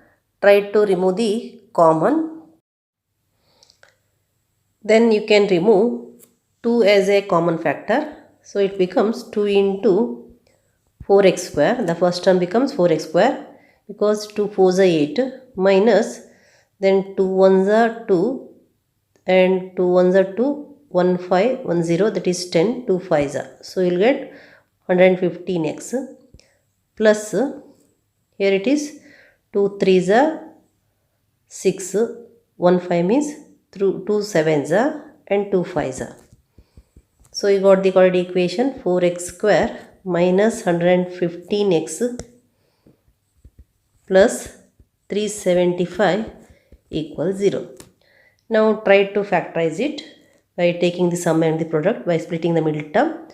try to remove the common. Then you can remove 2 as a common factor. So it becomes 2 into 4x square. The first term becomes 4x square because 2 4s are 8 minus, then 2 1s are 2 and 2 1s are 2, 1 5 1 0, that is 10, 2 5s are. So you will get 115x plus, here it is 2 3s are 6, 1 5 means 2 7s are and 2 5s are. So you got the quadratic equation 4x square minus 115x plus 375 equals 0. Now try to factorize it by taking the sum and the product by splitting the middle term,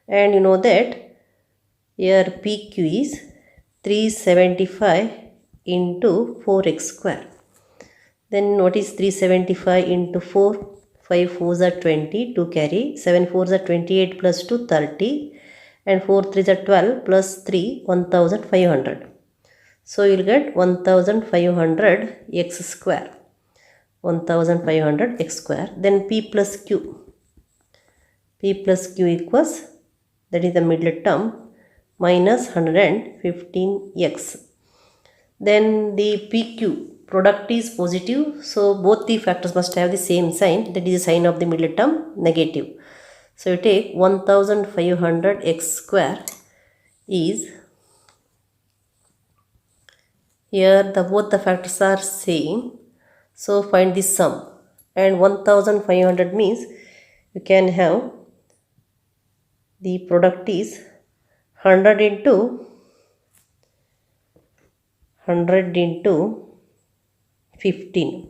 and you know that here PQ is 375 into 4x square. Then what is 375 into 4? 5 4s are 20, 2 carry, 7 4s are 28 plus 2 30, and 4 3s are 12 plus 3 1500. So you will get 1500 x square. 1500 x square. Then P plus Q. P plus Q equals, that is the middle term, minus 115x. Then the PQ product is positive, so both the factors must have the same sign, that is the sign of the middle term, negative. So you take 1500 x square is, here both the factors are same, so find the sum, and 1500 means you can have the product is 100 into 15.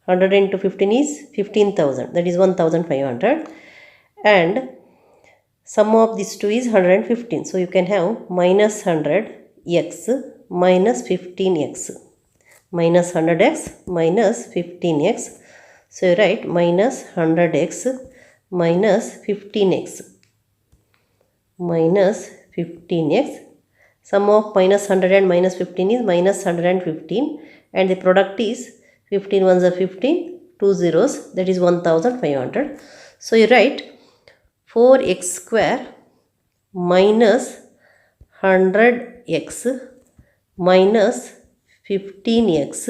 100 into 15 is 15,000, that is 1500, and sum of these two is 115. So you can have minus 100x minus 15x, minus 100x minus 15x. So you write minus 100x minus 15x, minus 15x. Sum of minus 100 and minus 15 is minus 115, and the product is 15 ones are 15, 2 zeros, that is 1500. So you write 4x square minus 100x minus 15x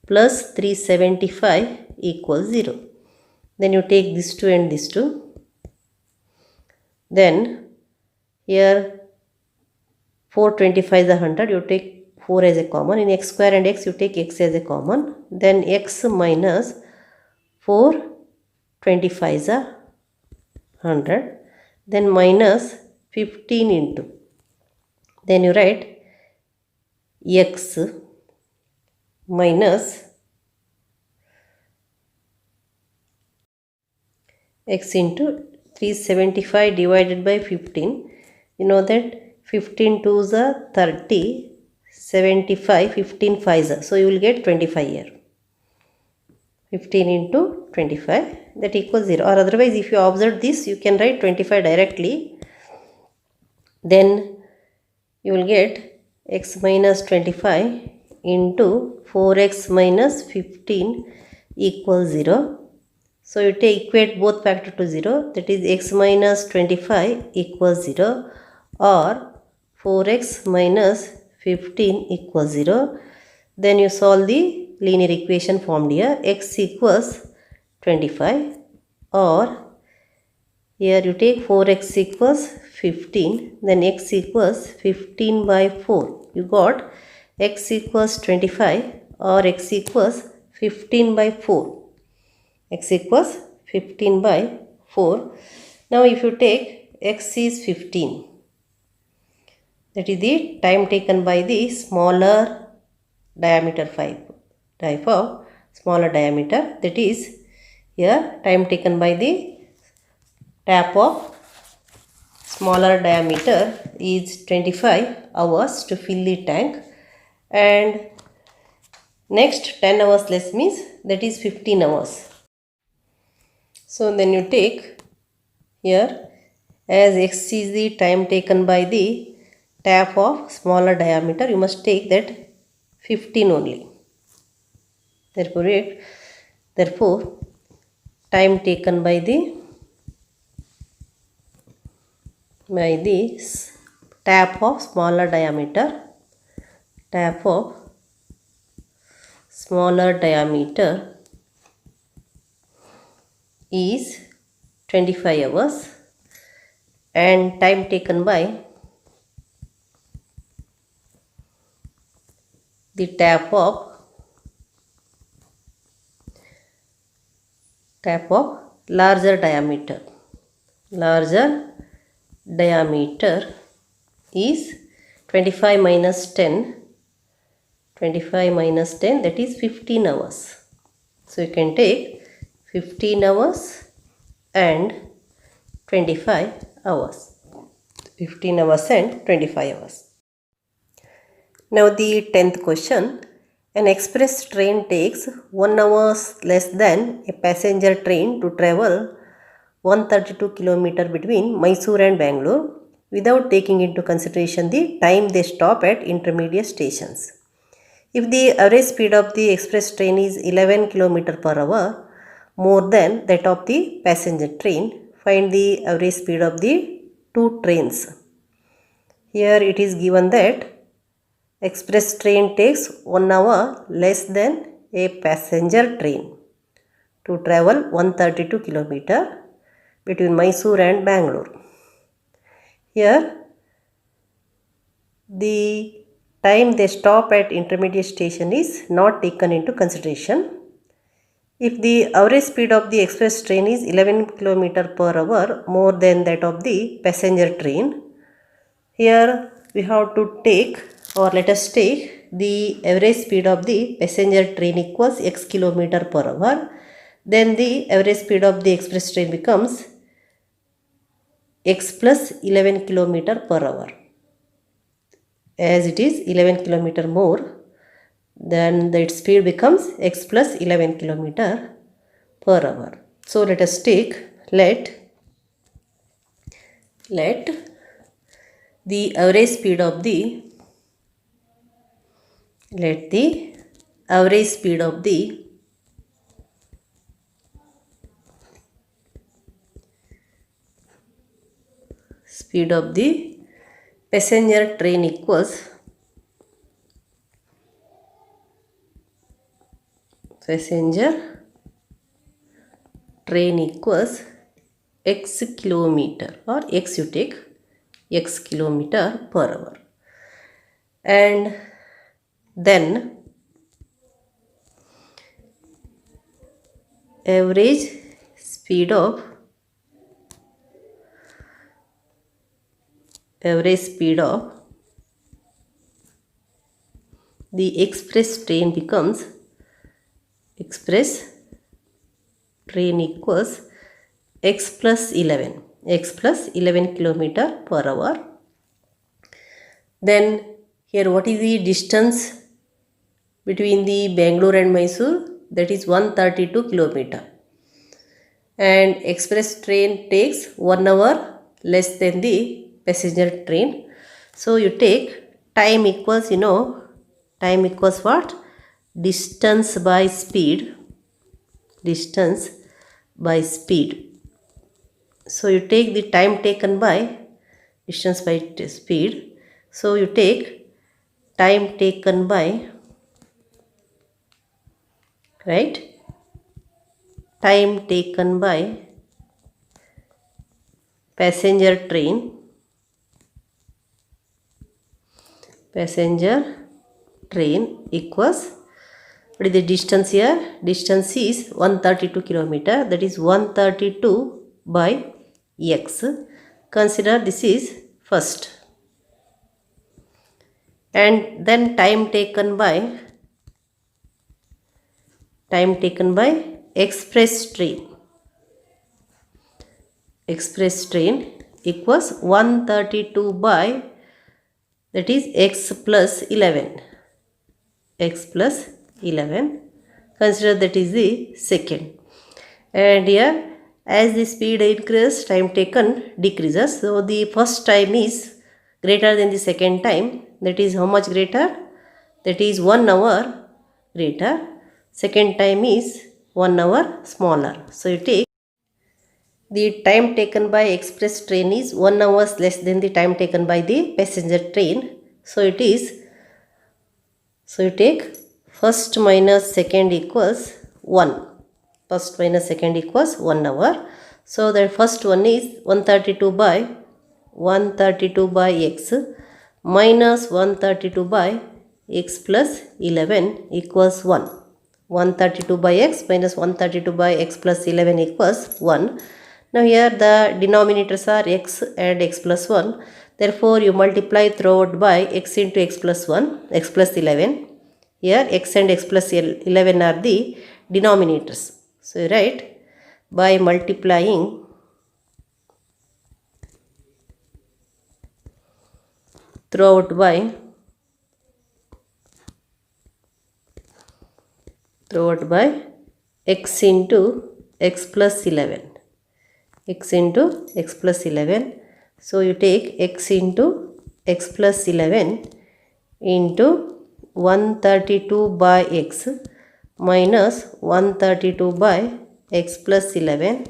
plus 375 equals 0. Then you take this 2 and this 2. Then here 425 is 100, you take 4 as a common. In x square and x, you take x as a common. Then x minus 425 is 100. Then minus 15 into. Then you write x minus x into 375 divided by 15. You know that 15 2s are 30, 75, 15 5s are. So you will get 25 here. 15 into 25, that equals 0. Or otherwise, if you observe this, you can write 25 directly. Then you will get x minus 25 into 4x minus 15 equals 0. So you equate both factor to 0, that is x minus 25 equals 0, or 4x minus 15 equals 0. Then you solve the linear equation formed here, x equals 25, or here you take 4x equals 15, then x equals 15 by 4. You got x equals 25 or x equals 15 by 4. X equals 15 by 4. Now if you take x is 15, that is the time taken by the smaller diameter type of smaller diameter, that is here time taken by the tap of smaller diameter is 25 hours to fill the tank, and next 10 hours less means that is 15 hours. So then you take here, as x is the time taken by the tap of smaller diameter, you must take that 15 only. Therefore, time taken by the tap of smaller diameter is 25 hours, and time taken by the tap of larger diameter is 25 minus 10, that is 15 hours. So you can take 15 hours and 25 hours. 15 hours and 25 hours. Now the 10th question. An express train takes 1 hour less than a passenger train to travel 132 km between Mysore and Bangalore without taking into consideration the time they stop at intermediate stations. If the average speed of the express train is 11 km per hour, more than that of the passenger train, find the average speed of the two trains. Here it is given that express train takes 1 hour less than a passenger train to travel 132 km between Mysore and Bangalore. Here the time they stop at intermediate station is not taken into consideration. If the average speed of the express train is 11 km per hour more than that of the passenger train, here we have to take, or let us take, the average speed of the passenger train equals x km per hour. Then the average speed of the express train becomes x plus 11 km per hour. As it is 11 km more, then that speed becomes x plus 11 km per hour. So let us take, let the average speed of the passenger train equals x kilometer, or x, you take x km per hour, and then average speed of the express train becomes equals x plus 11 km per hour. Then here what is the distance between the Bangalore and Mysore? That is 132 km, and express train takes 1 hour less than the passenger train. So you take time equals, what? Distance by speed. So you take the time taken by distance by speed. So you take time taken by, right? Time taken by passenger train equals, what is the distance here? Distance is 132 km, that is 132 by x. Consider this is first, and then time taken by express train equals 132 by, that is x plus 11. Consider that is the second. And here, as the speed increases, time taken decreases. So the first time is greater than the second time. That is how much greater? That is 1 hour greater. Second time is 1 hour smaller. So you take the time taken by express train is 1 hour less than the time taken by the passenger train. So it is, so you take first minus second equals 1. First minus second equals 1 hour. So the first one is 132 by x minus 132 by x plus 11 equals 1. 132 by x minus 132 by x plus 11 equals 1. Now here the denominators are x and x plus 1. Therefore you multiply throughout by x into x plus 1, x plus 11. Here x and x plus 11 are the denominators. So you write by multiplying throughout by x into x plus 11. X into x plus 11. So you take x into x plus 11 into 132 by x minus 132 by x plus 11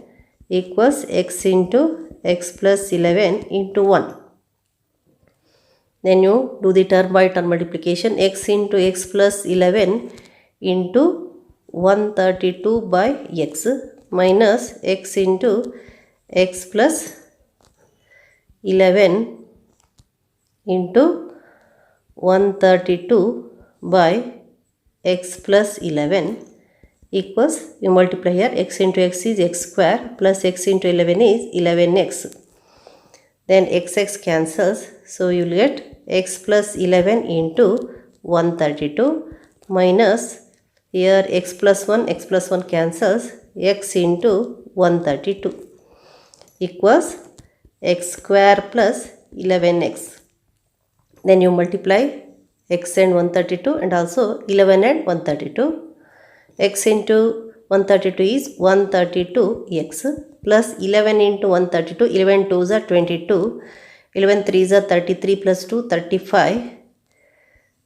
equals x into x plus 11 into 1. Then you do the term by term multiplication. X into x plus 11 into 132 by x minus x into x plus 11 into 132 by x plus 11 equals, you multiply here, x into x is x square plus x into 11 is 11x. Then x cancels, so you will get x plus 11 into 132 minus, here x plus 1 cancels, x into 132 equals x square plus 11x. Then you multiply x and 132 and also 11 and 132. X into 132 is 132x plus 11 into 132, 11 2s are 22, 11 3s are 33 plus 2, 35,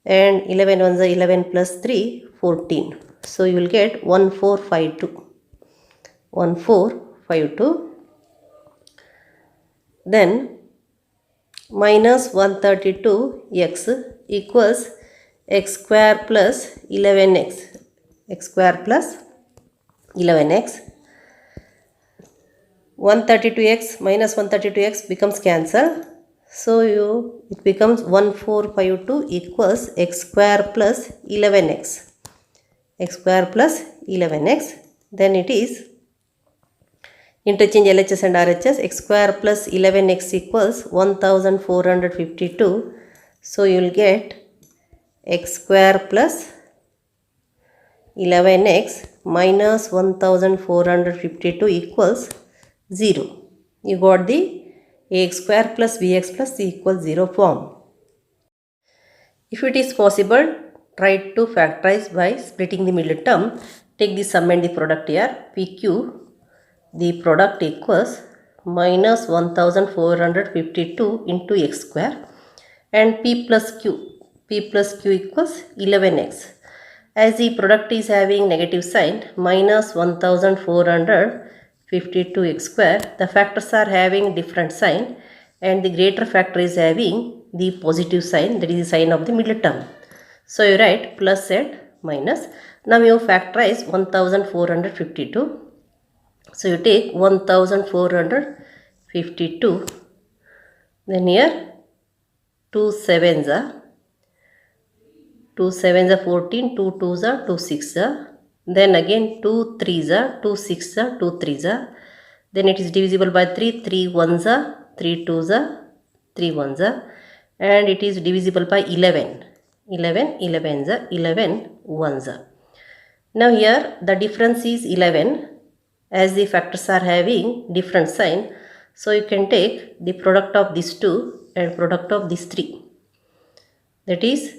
and 11 1s are 11 plus 3, 14. So you will get 1452. 1452. Then minus 132x equals x square plus 11x. X square plus 11x. 132x minus 132x becomes cancelled. So it becomes 1452 equals x square plus 11x. X square plus 11x. Then it is interchange LHS and RHS. X square plus 11x equals 1452. So you will get x square plus 11x minus 1452 equals 0. You got the ax square plus bx plus c equals 0 form. If it is possible, try to factorize by splitting the middle term. Take the sum and the product here. PQ, the product equals minus 1452 into x square, and P plus Q equals 11x. As the product is having negative sign, minus 1452 x square, the factors are having different sign, and the greater factor is having the positive sign, that is the sign of the middle term. So you write plus and minus. Now you factorize 1452. So you take 1452. Then here 2 7s are 14, 2 2s are 2 6s are. Then again 2 3s are 2 6s are 2 3s are. Then it is divisible by 3, 3 1s are 3 2s are 3 1s are, and it is divisible by 11, 11 11s are 11 1s are. Now here the difference is 11, as the factors are having different sign. So you can take the product of these 2 and product of these 3. That is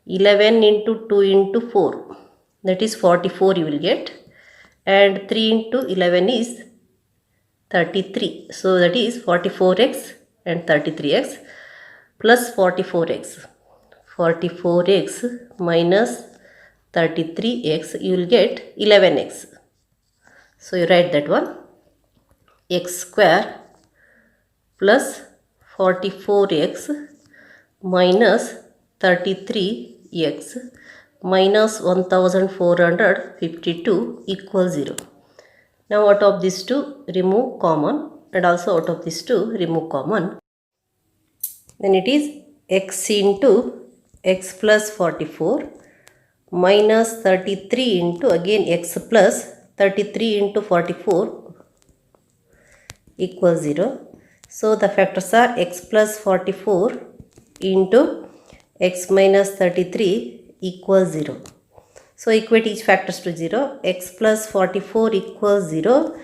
11 into 2 into 4, that is 44 you will get, and 3 into 11 is 33. So that is 44x and 33x. plus 44x. 44x minus 33x, you will get 11x. So you write that one. X square plus 44x minus 33x minus 1452 equals 0. Now out of these two remove common, and also out of these two remove common. Then it is x into x plus 44 minus 33 into again x plus 33 into 44 equals 0. So the factors are x plus 44 into x minus 33 equals 0. So equate each factors to 0. X plus 44 equals 0,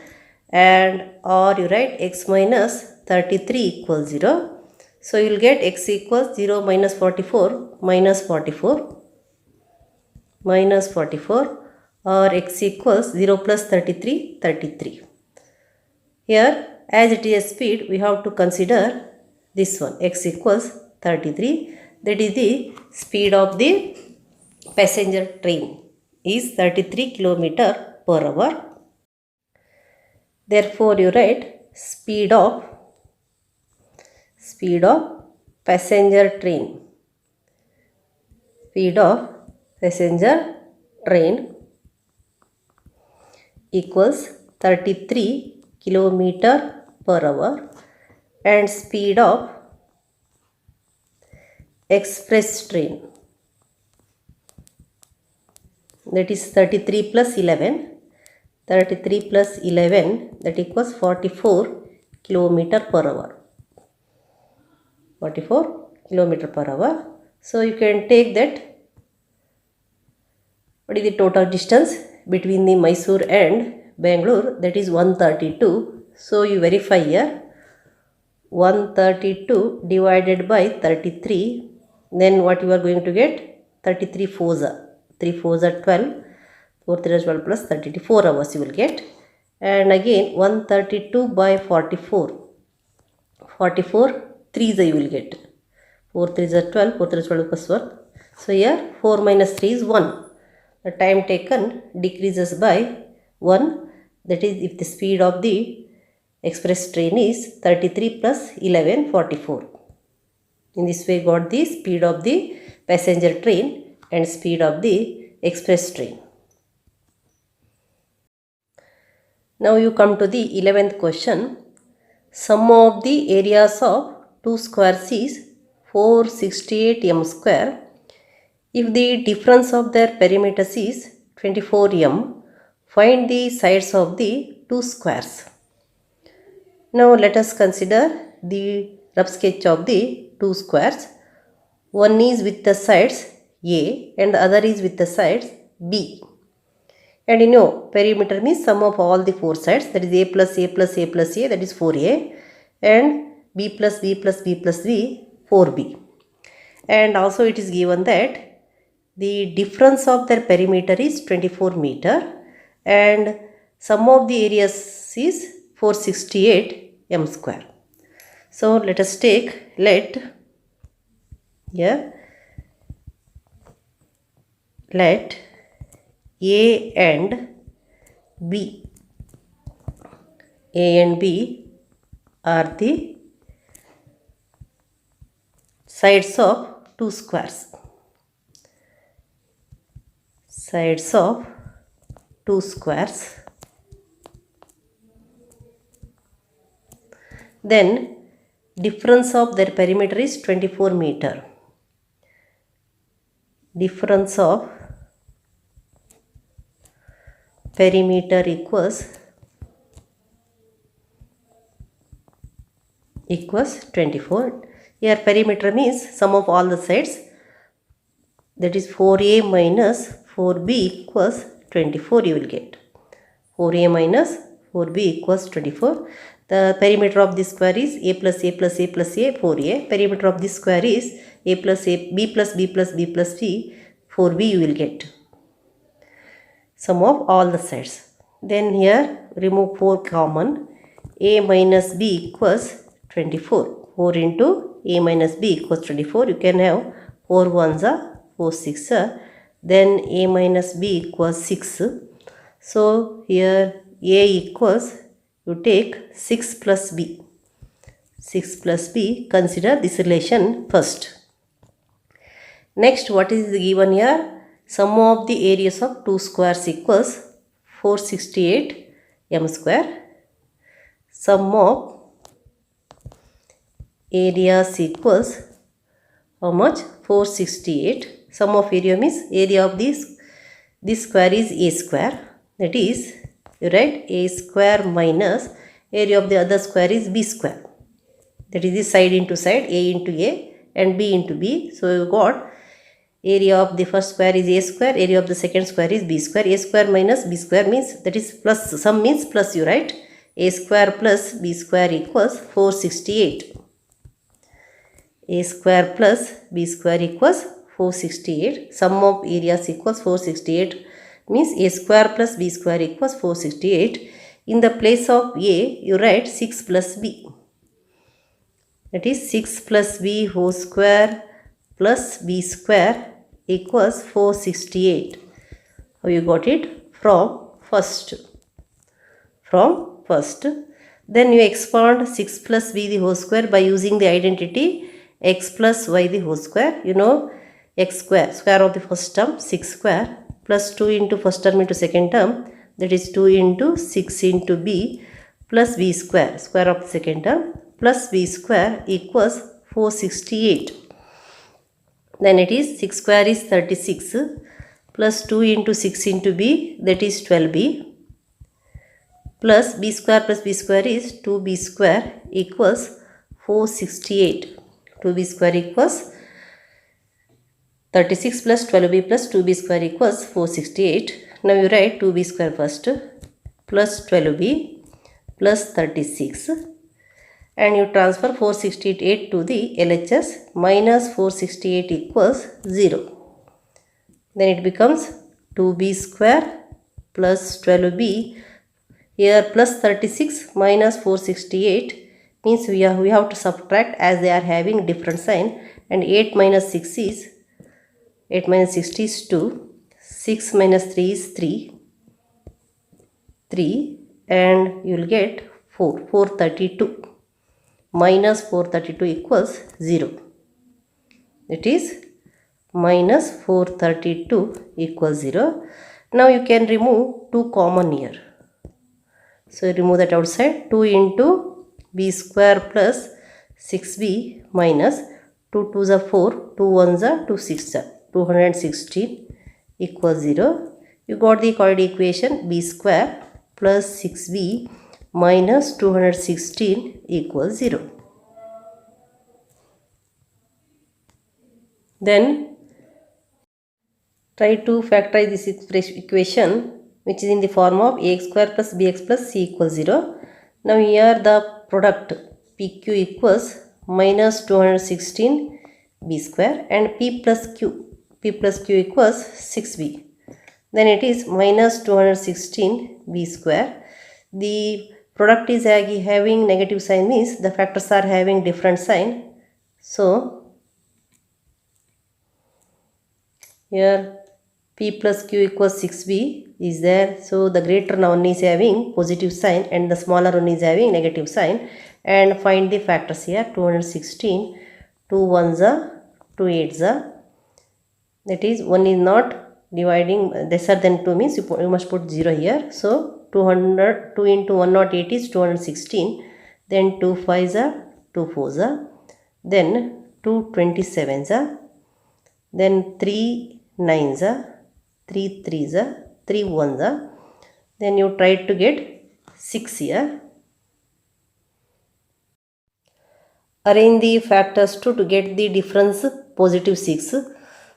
and or you write x minus 33 equals 0. So you will get x equals 0 minus 44 minus 44 minus 44, or x equals 0 plus 33 33. Here, as it is a speed, we have to consider this one, x equals 33. That is the speed of the passenger train is 33 km per hour. Therefore, you write speed of passenger train. Speed of passenger train equals 33 km per hour, and speed of express train, that is 33 plus 11, 33 plus 11, that equals 44 km per hour. 44 km per hour. So you can take that. What is the total distance between the Mysore and Bangalore? That is 132. So you verify here. 132 divided by 33. Then what you are going to get? 33 fours are. 3 fours are 12. 4 3 is 12 plus 32. 4 hours you will get. And again 132 by 44. 44 3s you will get. 4 3s are 12. 4 3 is 12 plus 1. So here 4 minus 3 is 1. The time taken decreases by 1. That is, if the speed of the express train is 33 plus 11, 44. In this way got the speed of the passenger train and speed of the express train. Now you come to the 11th question. Sum of the areas of two squares is 468 m square. If the difference of their perimeters is 24 m, find the sides of the two squares. Now let us consider the rough sketch of the two squares. One is with the sides A and the other is with the sides B. And you know, perimeter means sum of all the four sides, that is A plus A plus A plus A, that is 4A, and B plus B plus B plus B, 4B. And also it is given that the difference of their perimeter is 24 meter and sum of the areas is 468 m square. So let us take, let A and B are the sides of two squares. Sides of two squares. Then difference of their perimeter is 24 meter. Difference of perimeter equals 24. Here perimeter means sum of all the sides, that is 4A minus 4B equals 24 you will get. 4A minus 4B equals 24. The perimeter of this square is A plus A plus A plus A, 4A. Perimeter of this square is A plus A, B plus B plus B plus B, 4B you will get. Sum of all the sides. Then here remove 4 common. A minus B equals 24. 4 into a minus b equals 24. You can have 4 ones are 4 6 are. Then a minus b equals 6. So here a equals, you take 6 plus b. 6 plus b, consider this relation first. Next, what is given here? Sum of the areas of two squares equals 468 m square. Sum of areas equals how much? 468. Sum of area means area of this square is a square. That is, you write a square minus area of the other square is b square. That is the side into side, a into a and b into b. So you got area of the first square is a square, area of the second square is b square. A square minus b square means, that is plus, sum means plus, you write a square plus b square equals 468. A square plus b square equals 468. Sum of areas equals 468 means a square plus b square equals 468. In the place of a, you write 6 plus b. That is 6 plus b whole square plus b square equals 468. How you got it? From first. Then you expand 6 plus b the whole square by using the identity x plus y the whole square. You know x square, square of the first term 6 square plus 2 into first term into second term, that is 2 into 6 into b plus b square, square of the second term plus b square equals 468. Then it is 6 square is 36 plus 2 into 6 into b, that is 12b, plus b square is 2b square equals 468. 2b square equals 36 plus 12b plus 2b square equals 468. Now you write 2b square first plus 12b plus 36 and you transfer 468 to the LHS. Minus 468 equals 0. Then it becomes 2b square plus 12b. Here plus 36 minus 468 means we have to subtract as they are having different sign, and 8 minus 6 is 2. 6 minus 3 is 3 and you will get 432. Minus 432 equals 0. It is minus 432 equals 0. Now you can remove 2 common here. So remove that outside. 2 into b square plus 6b minus 2 2s are 4, 2 1s are 2 6s are 216 equals 0. You got the coordinate equation b square plus 6b minus 216 equals 0. Then try to factorize this equation, which is in the form of ax square plus bx plus c equals 0. Now here the product pq equals minus 216 b square and p plus q equals 6b. Then it is minus 216 b square. The product is having negative sign, means the factors are having different sign. So here p plus q equals 6b is there. So the greater one is having positive sign and the smaller one is having negative sign. And find the factors here. 216, 2 1s are 2 8s are. That is, 1 is not dividing lesser than 2 means you must put 0 here. So 2 into 108 is 216. Then 2 5s are 2 4s are. Then 2 27s are. Then 3 9s are. 3 3s are. 3 1s are. Then you try to get 6 here. Arrange the factors to get the difference positive 6.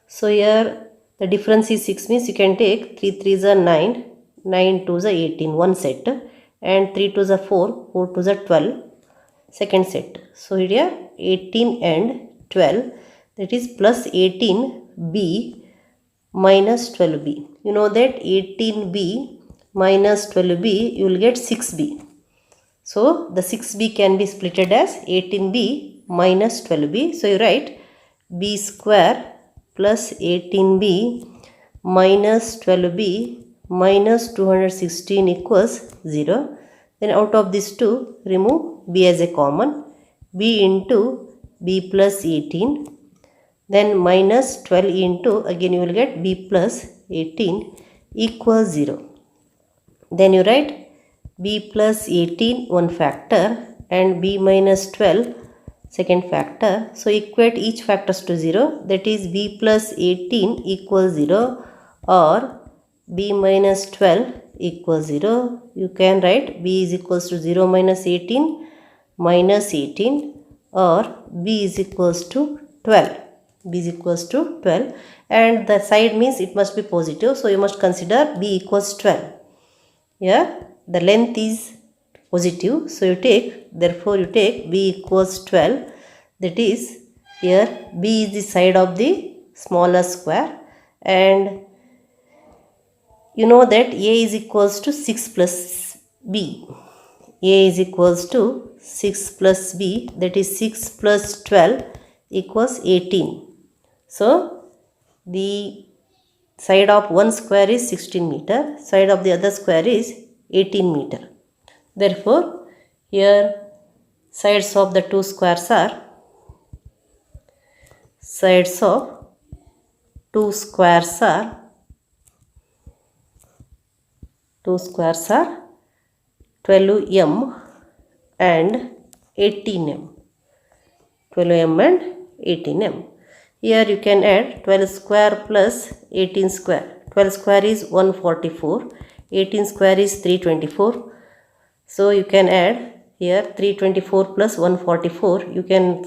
So here the difference is 6 means you can take 3 3s are 9, 9 2s are 18, one set, and 3 2s are 4, 4 2s are 12, second set. So here 18 and 12, that is plus 18b minus 12b. You know that 18b minus 12b, you will get 6b. So the 6b can be splitted as 18b minus 12b. So you write b square plus 18b minus 12b minus 216 equals 0. Then out of these two, remove b as a common. b into b plus 18. Then minus 12 into, again you will get b plus 18 equals 0. Then you write b plus 18 one factor and b minus 12 second factor. So equate each factors to 0, that is b plus 18 equals 0 or b minus 12 equals 0. You can write b is equals to 0 minus 18 minus 18 or b is equals to 12. b is equals to 12 and the side means it must be positive, so you must consider b equals 12. Here the length is positive, so you take, therefore you take b equals 12, that is here b is the side of the smaller square and you know that a is equals to 6 plus b. a is equals to 6 plus b, that is 6 plus 12 equals 18. So the side of one square is 16 meter, side of the other square is 18 meter. Therefore here sides of the two squares are 12m and 18m. 12m and 18m. Here you can add 12 square plus 18 square. 12 square is 144, 18 square is 324. So you can add here 324 plus 144. You can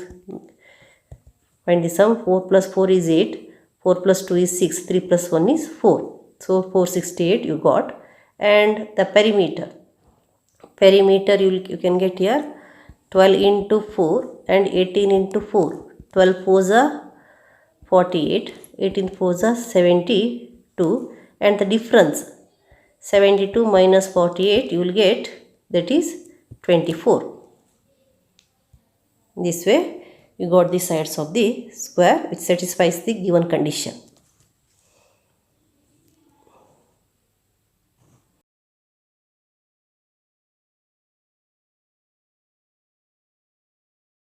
find the sum. 4 plus 4 is 8, 4 plus 2 is 6, 3 plus 1 is 4. So 468 you got. And the perimeter you can get here 12 into 4 and 18 into 4. 12 4s are 48, 18 4s are 72 and the difference 72 minus 48 you will get, that is 24. This way you got the sides of the square which satisfies the given condition.